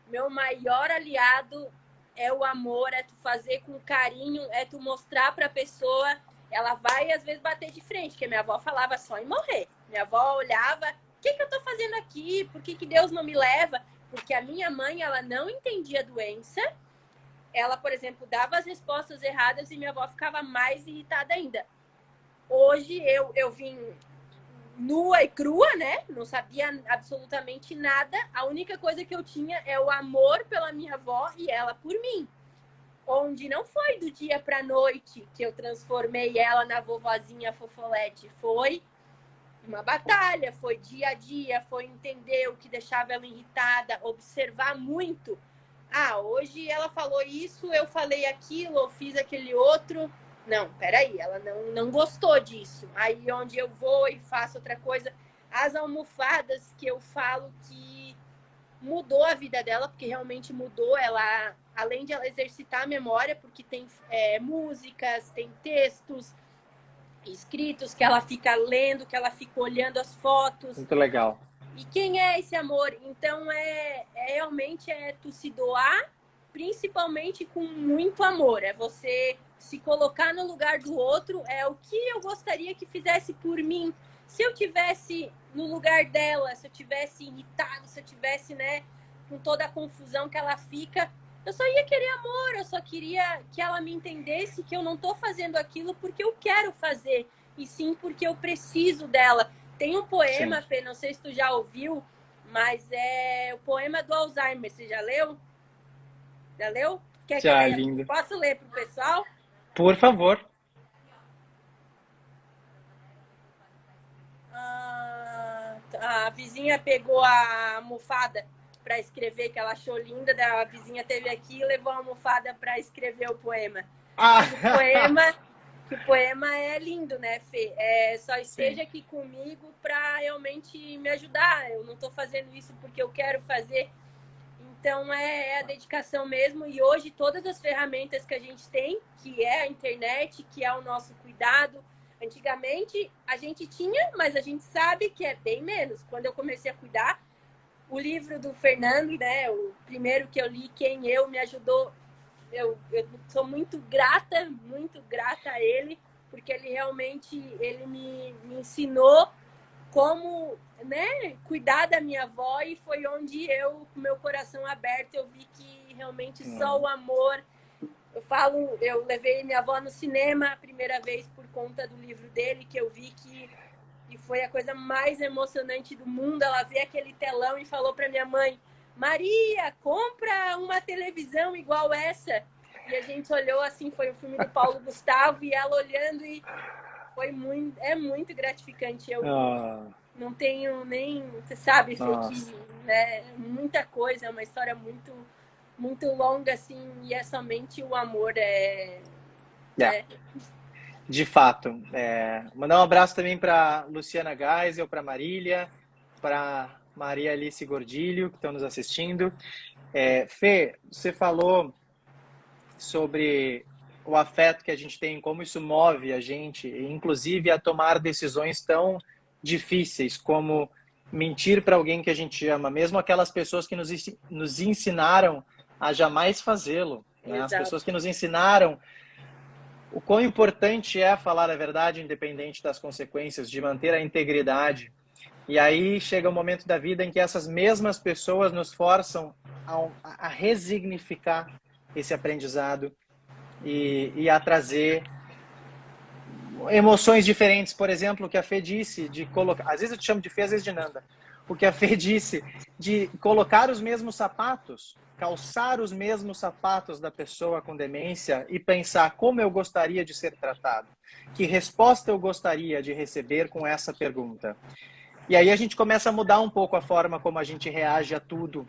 meu maior aliado é o amor, é tu fazer com carinho, é tu mostrar pra pessoa, ela vai às vezes bater de frente, porque minha avó falava só em morrer. Minha avó olhava, o que eu tô fazendo aqui? Por que Deus não me leva? Porque a minha mãe, ela não entendia a doença. Ela, por exemplo, dava as respostas erradas e minha avó ficava mais irritada ainda. Hoje eu vim nua e crua, né? Não sabia absolutamente nada. A única coisa que eu tinha é o amor pela minha avó e ela por mim. Onde não foi do dia para noite que eu transformei ela na vovozinha fofolete. Foi uma batalha, foi dia a dia, foi entender o que deixava ela irritada, observar muito. Hoje ela falou isso, eu falei aquilo, eu fiz aquele outro. Não, peraí, ela não gostou disso. Aí onde eu vou e faço outra coisa. As almofadas que eu falo que mudou a vida dela, porque realmente mudou. Ela, além de ela exercitar a memória, porque tem músicas, tem textos escritos que ela fica lendo, que ela fica olhando as fotos. Muito legal. E quem é esse amor? Então, realmente tu se doar, principalmente com muito amor. É você se colocar no lugar do outro. É o que eu gostaria que fizesse por mim. Se eu tivesse no lugar dela, se eu tivesse irritado, se eu tivesse, né, com toda a confusão que ela fica, eu só ia querer amor. Eu só queria que ela me entendesse que eu não tô fazendo aquilo porque eu quero fazer, e sim porque eu preciso dela. Tem um poema, Fê, não sei se tu já ouviu, mas é o poema do Alzheimer. Você já leu? Já leu? Quer que eu leia? Lindo. Posso ler pro pessoal? Por favor. A vizinha pegou a almofada. para escrever, que ela achou linda, a vizinha teve aqui e levou a almofada para escrever o poema. Ah! O poema é lindo, né, Fê? Só esteja aqui comigo para realmente me ajudar. Eu não estou fazendo isso porque eu quero fazer. Então, é a dedicação mesmo. E hoje, todas as ferramentas que a gente tem, que é a internet, que é o nosso cuidado. Antigamente, a gente tinha, mas a gente sabe que é bem menos. Quando eu comecei a cuidar, o livro do Fernando, né, o primeiro que eu li, Quem Eu, me ajudou. Eu sou muito grata a ele, porque ele realmente me ensinou como, né, cuidar da minha avó, e foi onde eu, com meu coração aberto, eu vi que realmente só o amor. Eu levei minha avó no cinema a primeira vez por conta do livro dele, que eu vi que e foi a coisa mais emocionante do mundo. Ela vê aquele telão e falou para minha mãe: Maria, compra uma televisão igual essa. E a gente olhou assim, foi o filme do Paulo Gustavo, e ela olhando, e é muito gratificante. Eu não tenho nem, você sabe, Fê, que né, muita coisa, é uma história muito, muito longa, assim, e é somente o amor. De fato. Mandar um abraço também para Luciana Geisel, para Marília, para Maria Alice Gordilho, que estão nos assistindo. Fê, você falou sobre o afeto que a gente tem, como isso move a gente, inclusive a tomar decisões tão difíceis como mentir para alguém que a gente ama, mesmo aquelas pessoas que nos ensinaram a jamais fazê-lo, né? As pessoas que nos ensinaram o quão importante é falar a verdade independente das consequências, de manter a integridade. E aí chega um momento da vida em que essas mesmas pessoas nos forçam a resignificar esse aprendizado e a trazer emoções diferentes. Por exemplo, o que a Fê disse de colocar... Às vezes eu te chamo de Fê, às vezes de Nanda. O que a Fê disse de colocar os mesmos sapatos, calçar os mesmos sapatos da pessoa com demência e pensar como eu gostaria de ser tratado. Que resposta eu gostaria de receber com essa pergunta? E aí a gente começa a mudar um pouco a forma como a gente reage a tudo.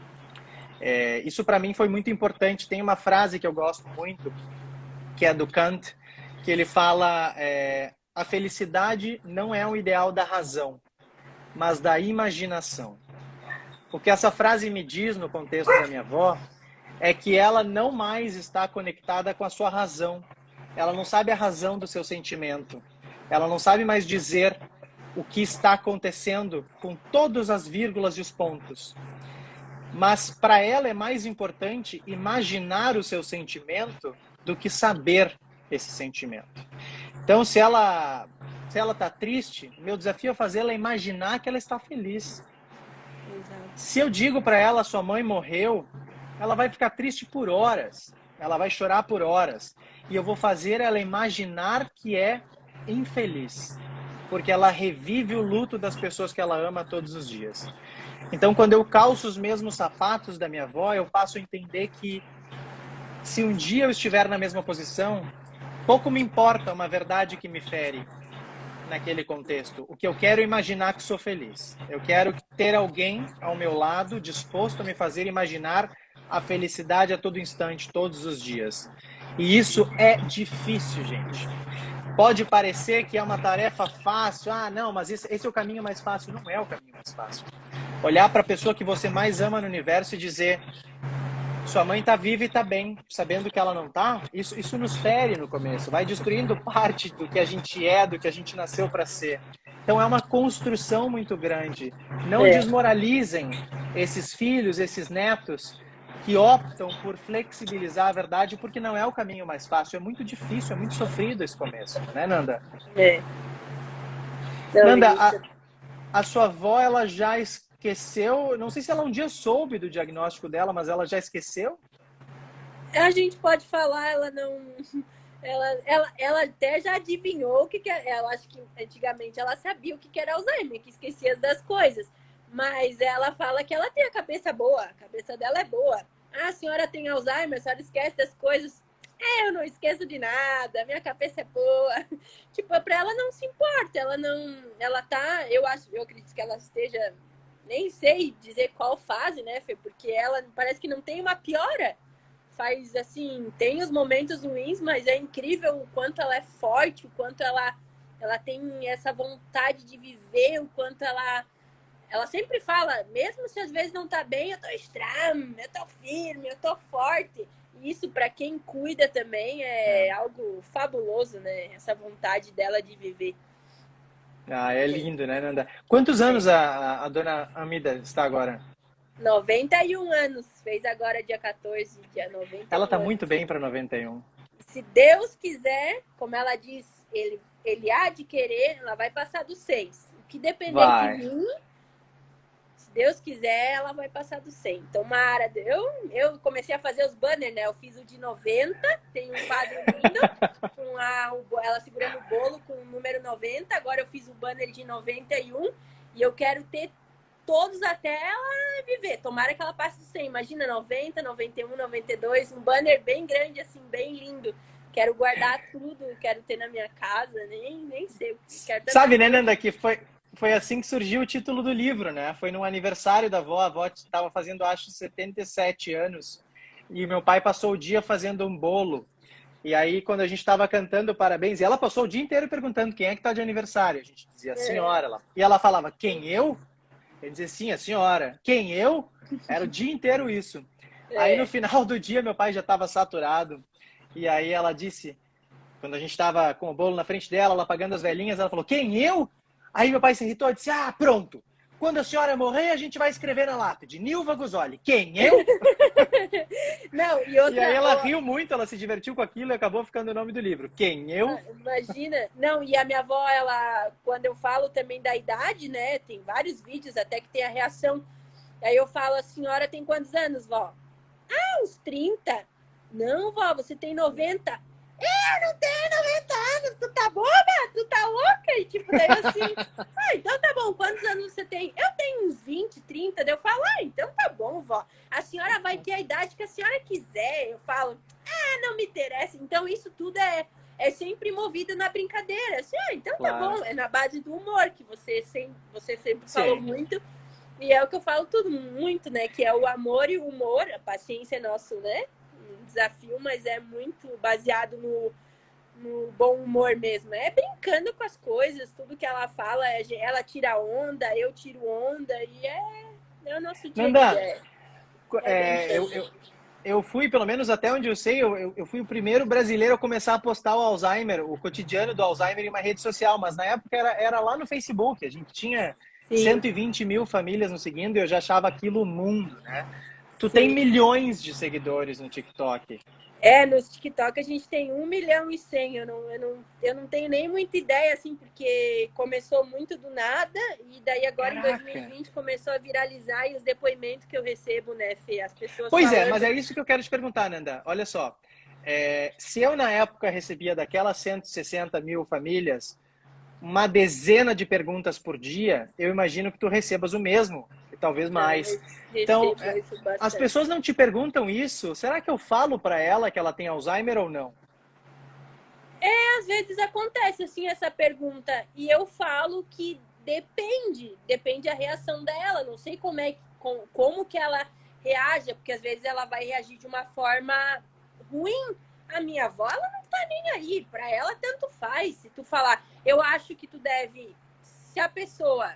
Isso para mim foi muito importante. Tem uma frase que eu gosto muito, que é do Kant, que ele fala: a felicidade não é um ideal da razão, mas da imaginação. O que essa frase me diz no contexto da minha avó é que ela não mais está conectada com a sua razão. Ela não sabe a razão do seu sentimento. Ela não sabe mais dizer o que está acontecendo com todas as vírgulas e os pontos. Mas para ela é mais importante imaginar o seu sentimento do que saber esse sentimento. Então, se ela está triste, meu desafio é fazer ela imaginar que ela está feliz. Exato. Se eu digo para ela, sua mãe morreu, ela vai ficar triste por horas. Ela vai chorar por horas. E eu vou fazer ela imaginar que é infeliz. Porque ela revive o luto das pessoas que ela ama todos os dias. Então, quando eu calço os mesmos sapatos da minha avó, eu passo a entender que se um dia eu estiver na mesma posição, pouco me importa uma verdade que me fere naquele contexto. O que eu quero é imaginar que sou feliz. Eu quero ter alguém ao meu lado disposto a me fazer imaginar a felicidade a todo instante, todos os dias. E isso é difícil, gente. Pode parecer que é uma tarefa fácil. Ah, não, mas esse é o caminho mais fácil. Não é o caminho mais fácil. Olhar para a pessoa que você mais ama no universo e dizer: sua mãe está viva e está bem, sabendo que ela não está, isso nos fere no começo, vai destruindo parte do que a gente é, do que a gente nasceu para ser. Então é uma construção muito grande. Não desmoralizem esses filhos, esses netos que optam por flexibilizar a verdade, porque não é o caminho mais fácil, é muito difícil, é muito sofrido esse começo, né, Nanda? Nanda, a sua avó, ela já esqueceu, não sei se ela um dia soube do diagnóstico dela, mas ela já esqueceu? A gente pode falar, ela não... Ela até já adivinhou o que era. Ela acho que antigamente ela sabia o que era Alzheimer, que esquecia das coisas. Mas ela fala que ela tem a cabeça boa, a cabeça dela é boa. Ah, a senhora tem Alzheimer, a senhora esquece das coisas. Eu não esqueço de nada, minha cabeça é boa. Tipo, pra ela não se importa, ela tá, eu acredito que ela esteja nem sei dizer qual fase, né, Fê? Porque ela parece que não tem uma piora. Faz assim, tem os momentos ruins, mas é incrível o quanto ela é forte, o quanto ela tem essa vontade de viver, o quanto ela sempre fala, mesmo se às vezes não tá bem, eu tô stram, eu tô firme, eu tô forte. E isso para quem cuida também é algo fabuloso, né? Essa vontade dela de viver. Ah, é lindo, né, Nanda? Quantos anos a dona Amida está agora? 91 anos, fez agora dia 14, dia Ela 91 tá muito anos. bem para 91. Se Deus quiser, como ela diz, ele há de querer, ela vai passar dos 6. O que depender de Vai. mim, se Deus quiser, ela vai passar dos 100. Tomara. Eu comecei a fazer os banners, né? Eu fiz o de 90, tem um quadro lindo, com ela segurando o bolo com o número 90. Agora eu fiz o banner de 91 e eu quero ter todos até ela viver. Tomara que ela passe dos 100. Imagina, 90, 91, 92, um banner bem grande, assim, bem lindo. Quero guardar tudo, quero ter na minha casa, nem sei. Quero tanta Sabe, né, coisa. Nanda, que foi assim que surgiu o título do livro, né? Foi no aniversário da avó. A avó estava fazendo, acho, 77 anos. E meu pai passou o dia fazendo um bolo. E aí, quando a gente estava cantando parabéns, e ela passou o dia inteiro perguntando quem é que está de aniversário. A gente dizia, a senhora. E ela falava, quem eu? Eu dizia, sim, a senhora. Quem eu? Era o dia inteiro isso. Aí, no É. final do dia, meu pai já estava saturado. E aí ela disse, quando a gente estava com o bolo na frente dela, ela apagando as velhinhas, ela falou, quem eu? Aí meu pai se irritou e disse, ah, pronto. Quando a senhora morrer, a gente vai escrever na lápide. Nilva Guzoli. Quem? Eu? Não, e E aí ela outra, riu muito, ela se divertiu com aquilo e acabou ficando o nome do livro. Quem? Eu? imagina. Não, e a minha avó, ela, quando eu falo também da idade, né? Tem vários vídeos até que tem a reação. Aí eu falo, a senhora tem quantos anos, vó? Ah, uns 30. Não, vó, você tem 90. Eu não tenho 90 anos, tu tá boba? Tu tá louca? E tipo, daí eu assim, então tá bom, quantos anos você tem? Eu tenho uns 20, 30. Daí eu falo, então tá bom, vó. A senhora vai ter a idade que a senhora quiser. Eu falo, não me interessa. Então isso tudo é sempre movido na brincadeira. Assim, então tá Claro. bom, é na base do humor, que você sempre falou Sim. muito. E é o que eu falo tudo muito, né? Que é o amor e o humor. A paciência é nosso, né? Um desafio, mas é muito baseado no bom humor mesmo. É brincando com as coisas, tudo que ela fala, ela tira onda, eu tiro onda, e é o nosso dia a dia. Nanda, É brincando. eu fui, pelo menos até onde eu sei, eu fui o primeiro brasileiro a começar a postar o Alzheimer, o cotidiano do Alzheimer em uma rede social, mas na época era lá no Facebook. A gente tinha Sim, 120 mil famílias nos seguindo e eu já achava aquilo um mundo, né? Tu tem sim. milhões de seguidores no TikTok. Nos TikTok a gente tem 1.100.000. Eu não tenho nem muita ideia, assim, porque começou muito do nada, e daí agora em Caraca! 2020 começou a viralizar, e os depoimentos que eu recebo, né, Fê? As pessoas Pois é, mas falando. é isso que eu quero te perguntar, Nanda. Olha só, se eu na época recebia daquelas 160 mil famílias uma dezena de perguntas por dia, eu imagino que tu recebas o mesmo, e talvez Não, mais. Então, recebo isso as bastante. pessoas não te perguntam isso? Será que eu falo para ela que ela tem Alzheimer ou não? Às vezes acontece assim essa pergunta, e eu falo que depende a reação dela. Não sei como que ela reage, porque às vezes ela vai reagir de uma forma ruim. A minha avó, ela não tá nem aí, para ela tanto faz. Se tu falar, eu acho que tu deve, se a pessoa,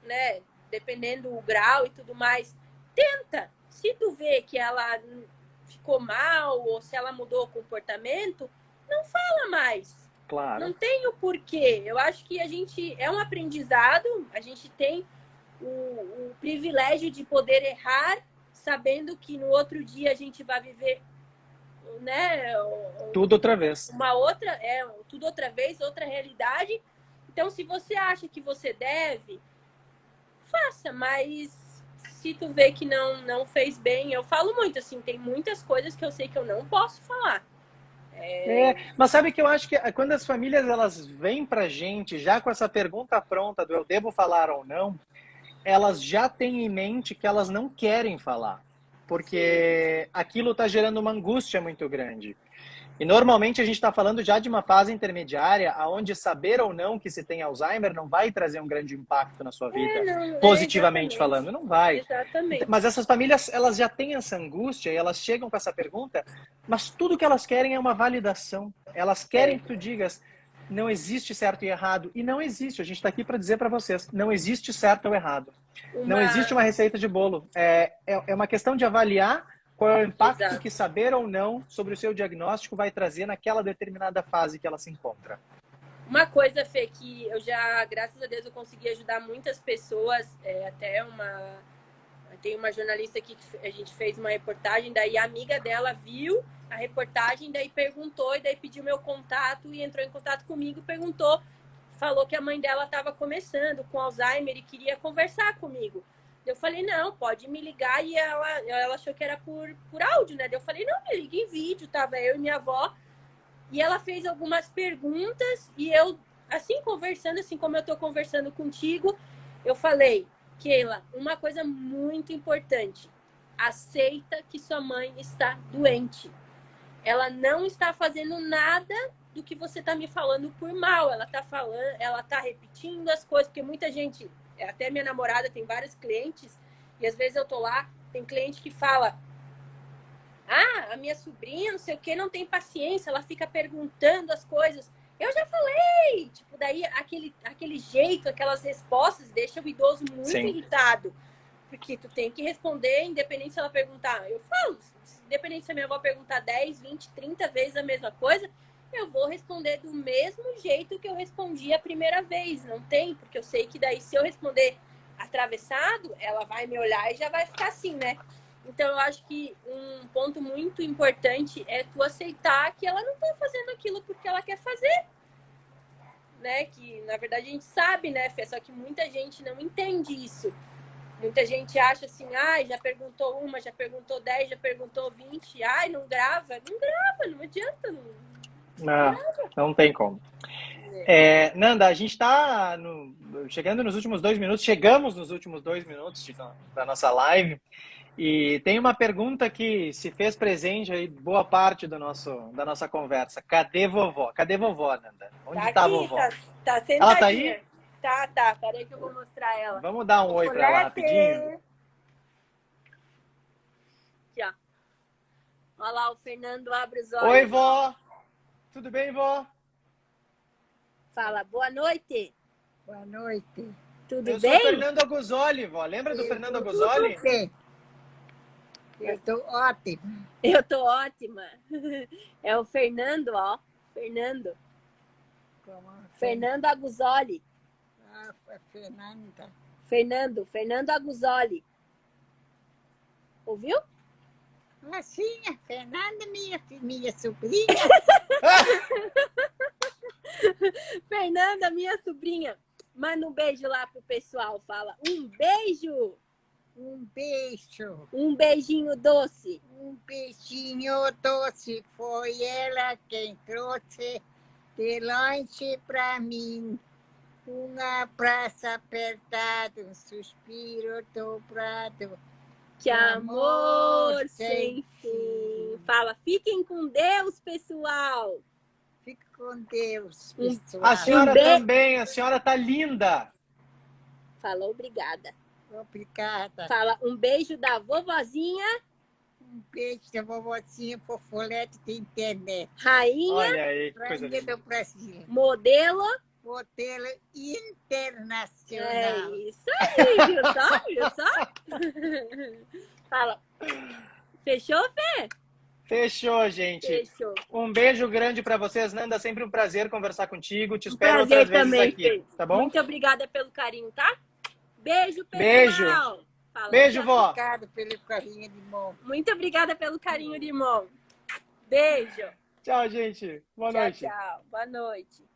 né, dependendo do grau e tudo mais, tenta. Se tu vê que ela ficou mal ou se ela mudou o comportamento, não fala mais. Não Claro. tem o porquê. Eu acho que a gente é um aprendizado, a gente tem o privilégio de poder errar, sabendo que no outro dia a gente vai viver, né, Tudo outra vez. uma outra, tudo outra vez, outra realidade. Então, se você acha que você deve, faça, mas se tu vê que não fez bem, eu falo muito assim, tem muitas coisas que eu sei que eu não posso falar. Mas sabe que eu acho que quando as famílias elas vêm pra gente já com essa pergunta pronta do eu devo falar ou não, elas já têm em mente que elas não querem falar. porque aquilo está gerando uma angústia muito grande. E normalmente a gente está falando já de uma fase intermediária, onde saber ou não que se tem Alzheimer não vai trazer um grande impacto na sua vida, positivamente falando, não vai. Exatamente. Mas essas famílias, elas já têm essa angústia e elas chegam com essa pergunta, mas tudo que elas querem é uma validação. Elas querem que tu digas, não existe certo e errado. E não existe, a gente está aqui para dizer para vocês, não existe certo ou errado. Não existe uma receita de bolo. É uma questão de avaliar qual é o impacto que saber ou não sobre o seu diagnóstico vai trazer naquela determinada fase que ela se encontra. Uma coisa, Fê, que eu já, graças a Deus, eu consegui ajudar muitas pessoas, tem uma jornalista aqui que a gente fez uma reportagem, daí a amiga dela viu a reportagem, daí perguntou, e daí pediu meu contato e entrou em contato comigo, perguntou, falou que a mãe dela estava começando com Alzheimer e queria conversar comigo. Eu falei, não, pode me ligar, e ela achou que era por áudio, né? Eu falei, não, me liga em vídeo, tava eu e minha avó, e ela fez algumas perguntas, e eu, assim, conversando, assim como eu tô conversando contigo, eu falei, Keila, uma coisa muito importante, aceita que sua mãe está doente. Ela não está fazendo nada do que você tá me falando por mal, ela tá repetindo as coisas, porque muita gente... Até minha namorada tem vários clientes, e às vezes eu tô lá, tem cliente que fala, a minha sobrinha, não sei o que, não tem paciência, ela fica perguntando as coisas. Eu já falei, tipo, daí aquele jeito, aquelas respostas, deixa o idoso muito irritado. Porque tu tem que responder, independente se ela perguntar. Eu falo, independente se a minha avó perguntar 10, 20, 30 vezes a mesma coisa, eu vou responder do mesmo jeito que eu respondi a primeira vez. Não tem, porque eu sei que daí se eu responder atravessado, ela vai me olhar e já vai ficar assim, né? Então eu acho que um ponto muito importante é tu aceitar que ela não tá fazendo aquilo porque ela quer fazer. Né? Que na verdade a gente sabe, né, Fê? Só que muita gente não entende isso. Muita gente acha assim, já perguntou uma, já perguntou 10, já perguntou 20, não grava. Não grava, não adianta, não tem como. Nanda, a gente está chegamos nos últimos 2 minutos da nossa live, e tem uma pergunta que se fez presente aí boa parte da nossa conversa. Cadê vovó? Cadê vovó, Nanda? Onde está a vovó? Tá sentadinha. Ela tá aí? Tá. Peraí que eu vou mostrar ela. Vamos dar um oi para ela rapidinho? Aqui, ó. Olha lá, o Fernando abre os olhos. Oi, vó! Tudo bem, vó? Fala, boa noite. Boa noite. Tudo bem? Eu sou o Fernando Aguzoli, vó. Lembra do Fernando Aguzoli? Tudo bem. Eu tô ótima. Eu tô ótima. É o Fernando, ó. Fernando. Como assim? Fernando Aguzoli. Fernanda. Fernando Aguzoli. Ouviu? Sim, a Fernanda, minha sobrinha. Fernanda, minha sobrinha. Manda um beijo lá pro pessoal. Fala, um beijo. Um beijo. Um beijinho doce. Um beijinho doce. Foi ela quem trouxe de lanche pra mim. Um abraço apertado, um suspiro dobrado. Que amor sem fim. Fala, fiquem com Deus, pessoal. Fique com Deus, pessoal. A senhora também, a senhora tá linda. Fala, obrigada. Obrigada. Fala, um beijo da vovozinha. Um beijo da vovozinha Fofolete da internet. Rainha. Olha aí, que coisa Rainha linda. do Brasil. Modelo. Modelo internacional. É isso aí, viu só? Fala. Fechou, Fê? Fechou, gente. Fechou. Um beijo grande para vocês, Nanda. Sempre um prazer conversar contigo. Te espero prazer outras vezes também, aqui, Fê. tá bom? Muito obrigada pelo carinho, tá? Beijo, pessoal. Beijo. Fala, Beijo, tchau. vó. Obrigado pelo carinho de mão. Muito obrigada pelo carinho de mão. Beijo. Tchau, gente. Boa noite. Tchau. Boa noite.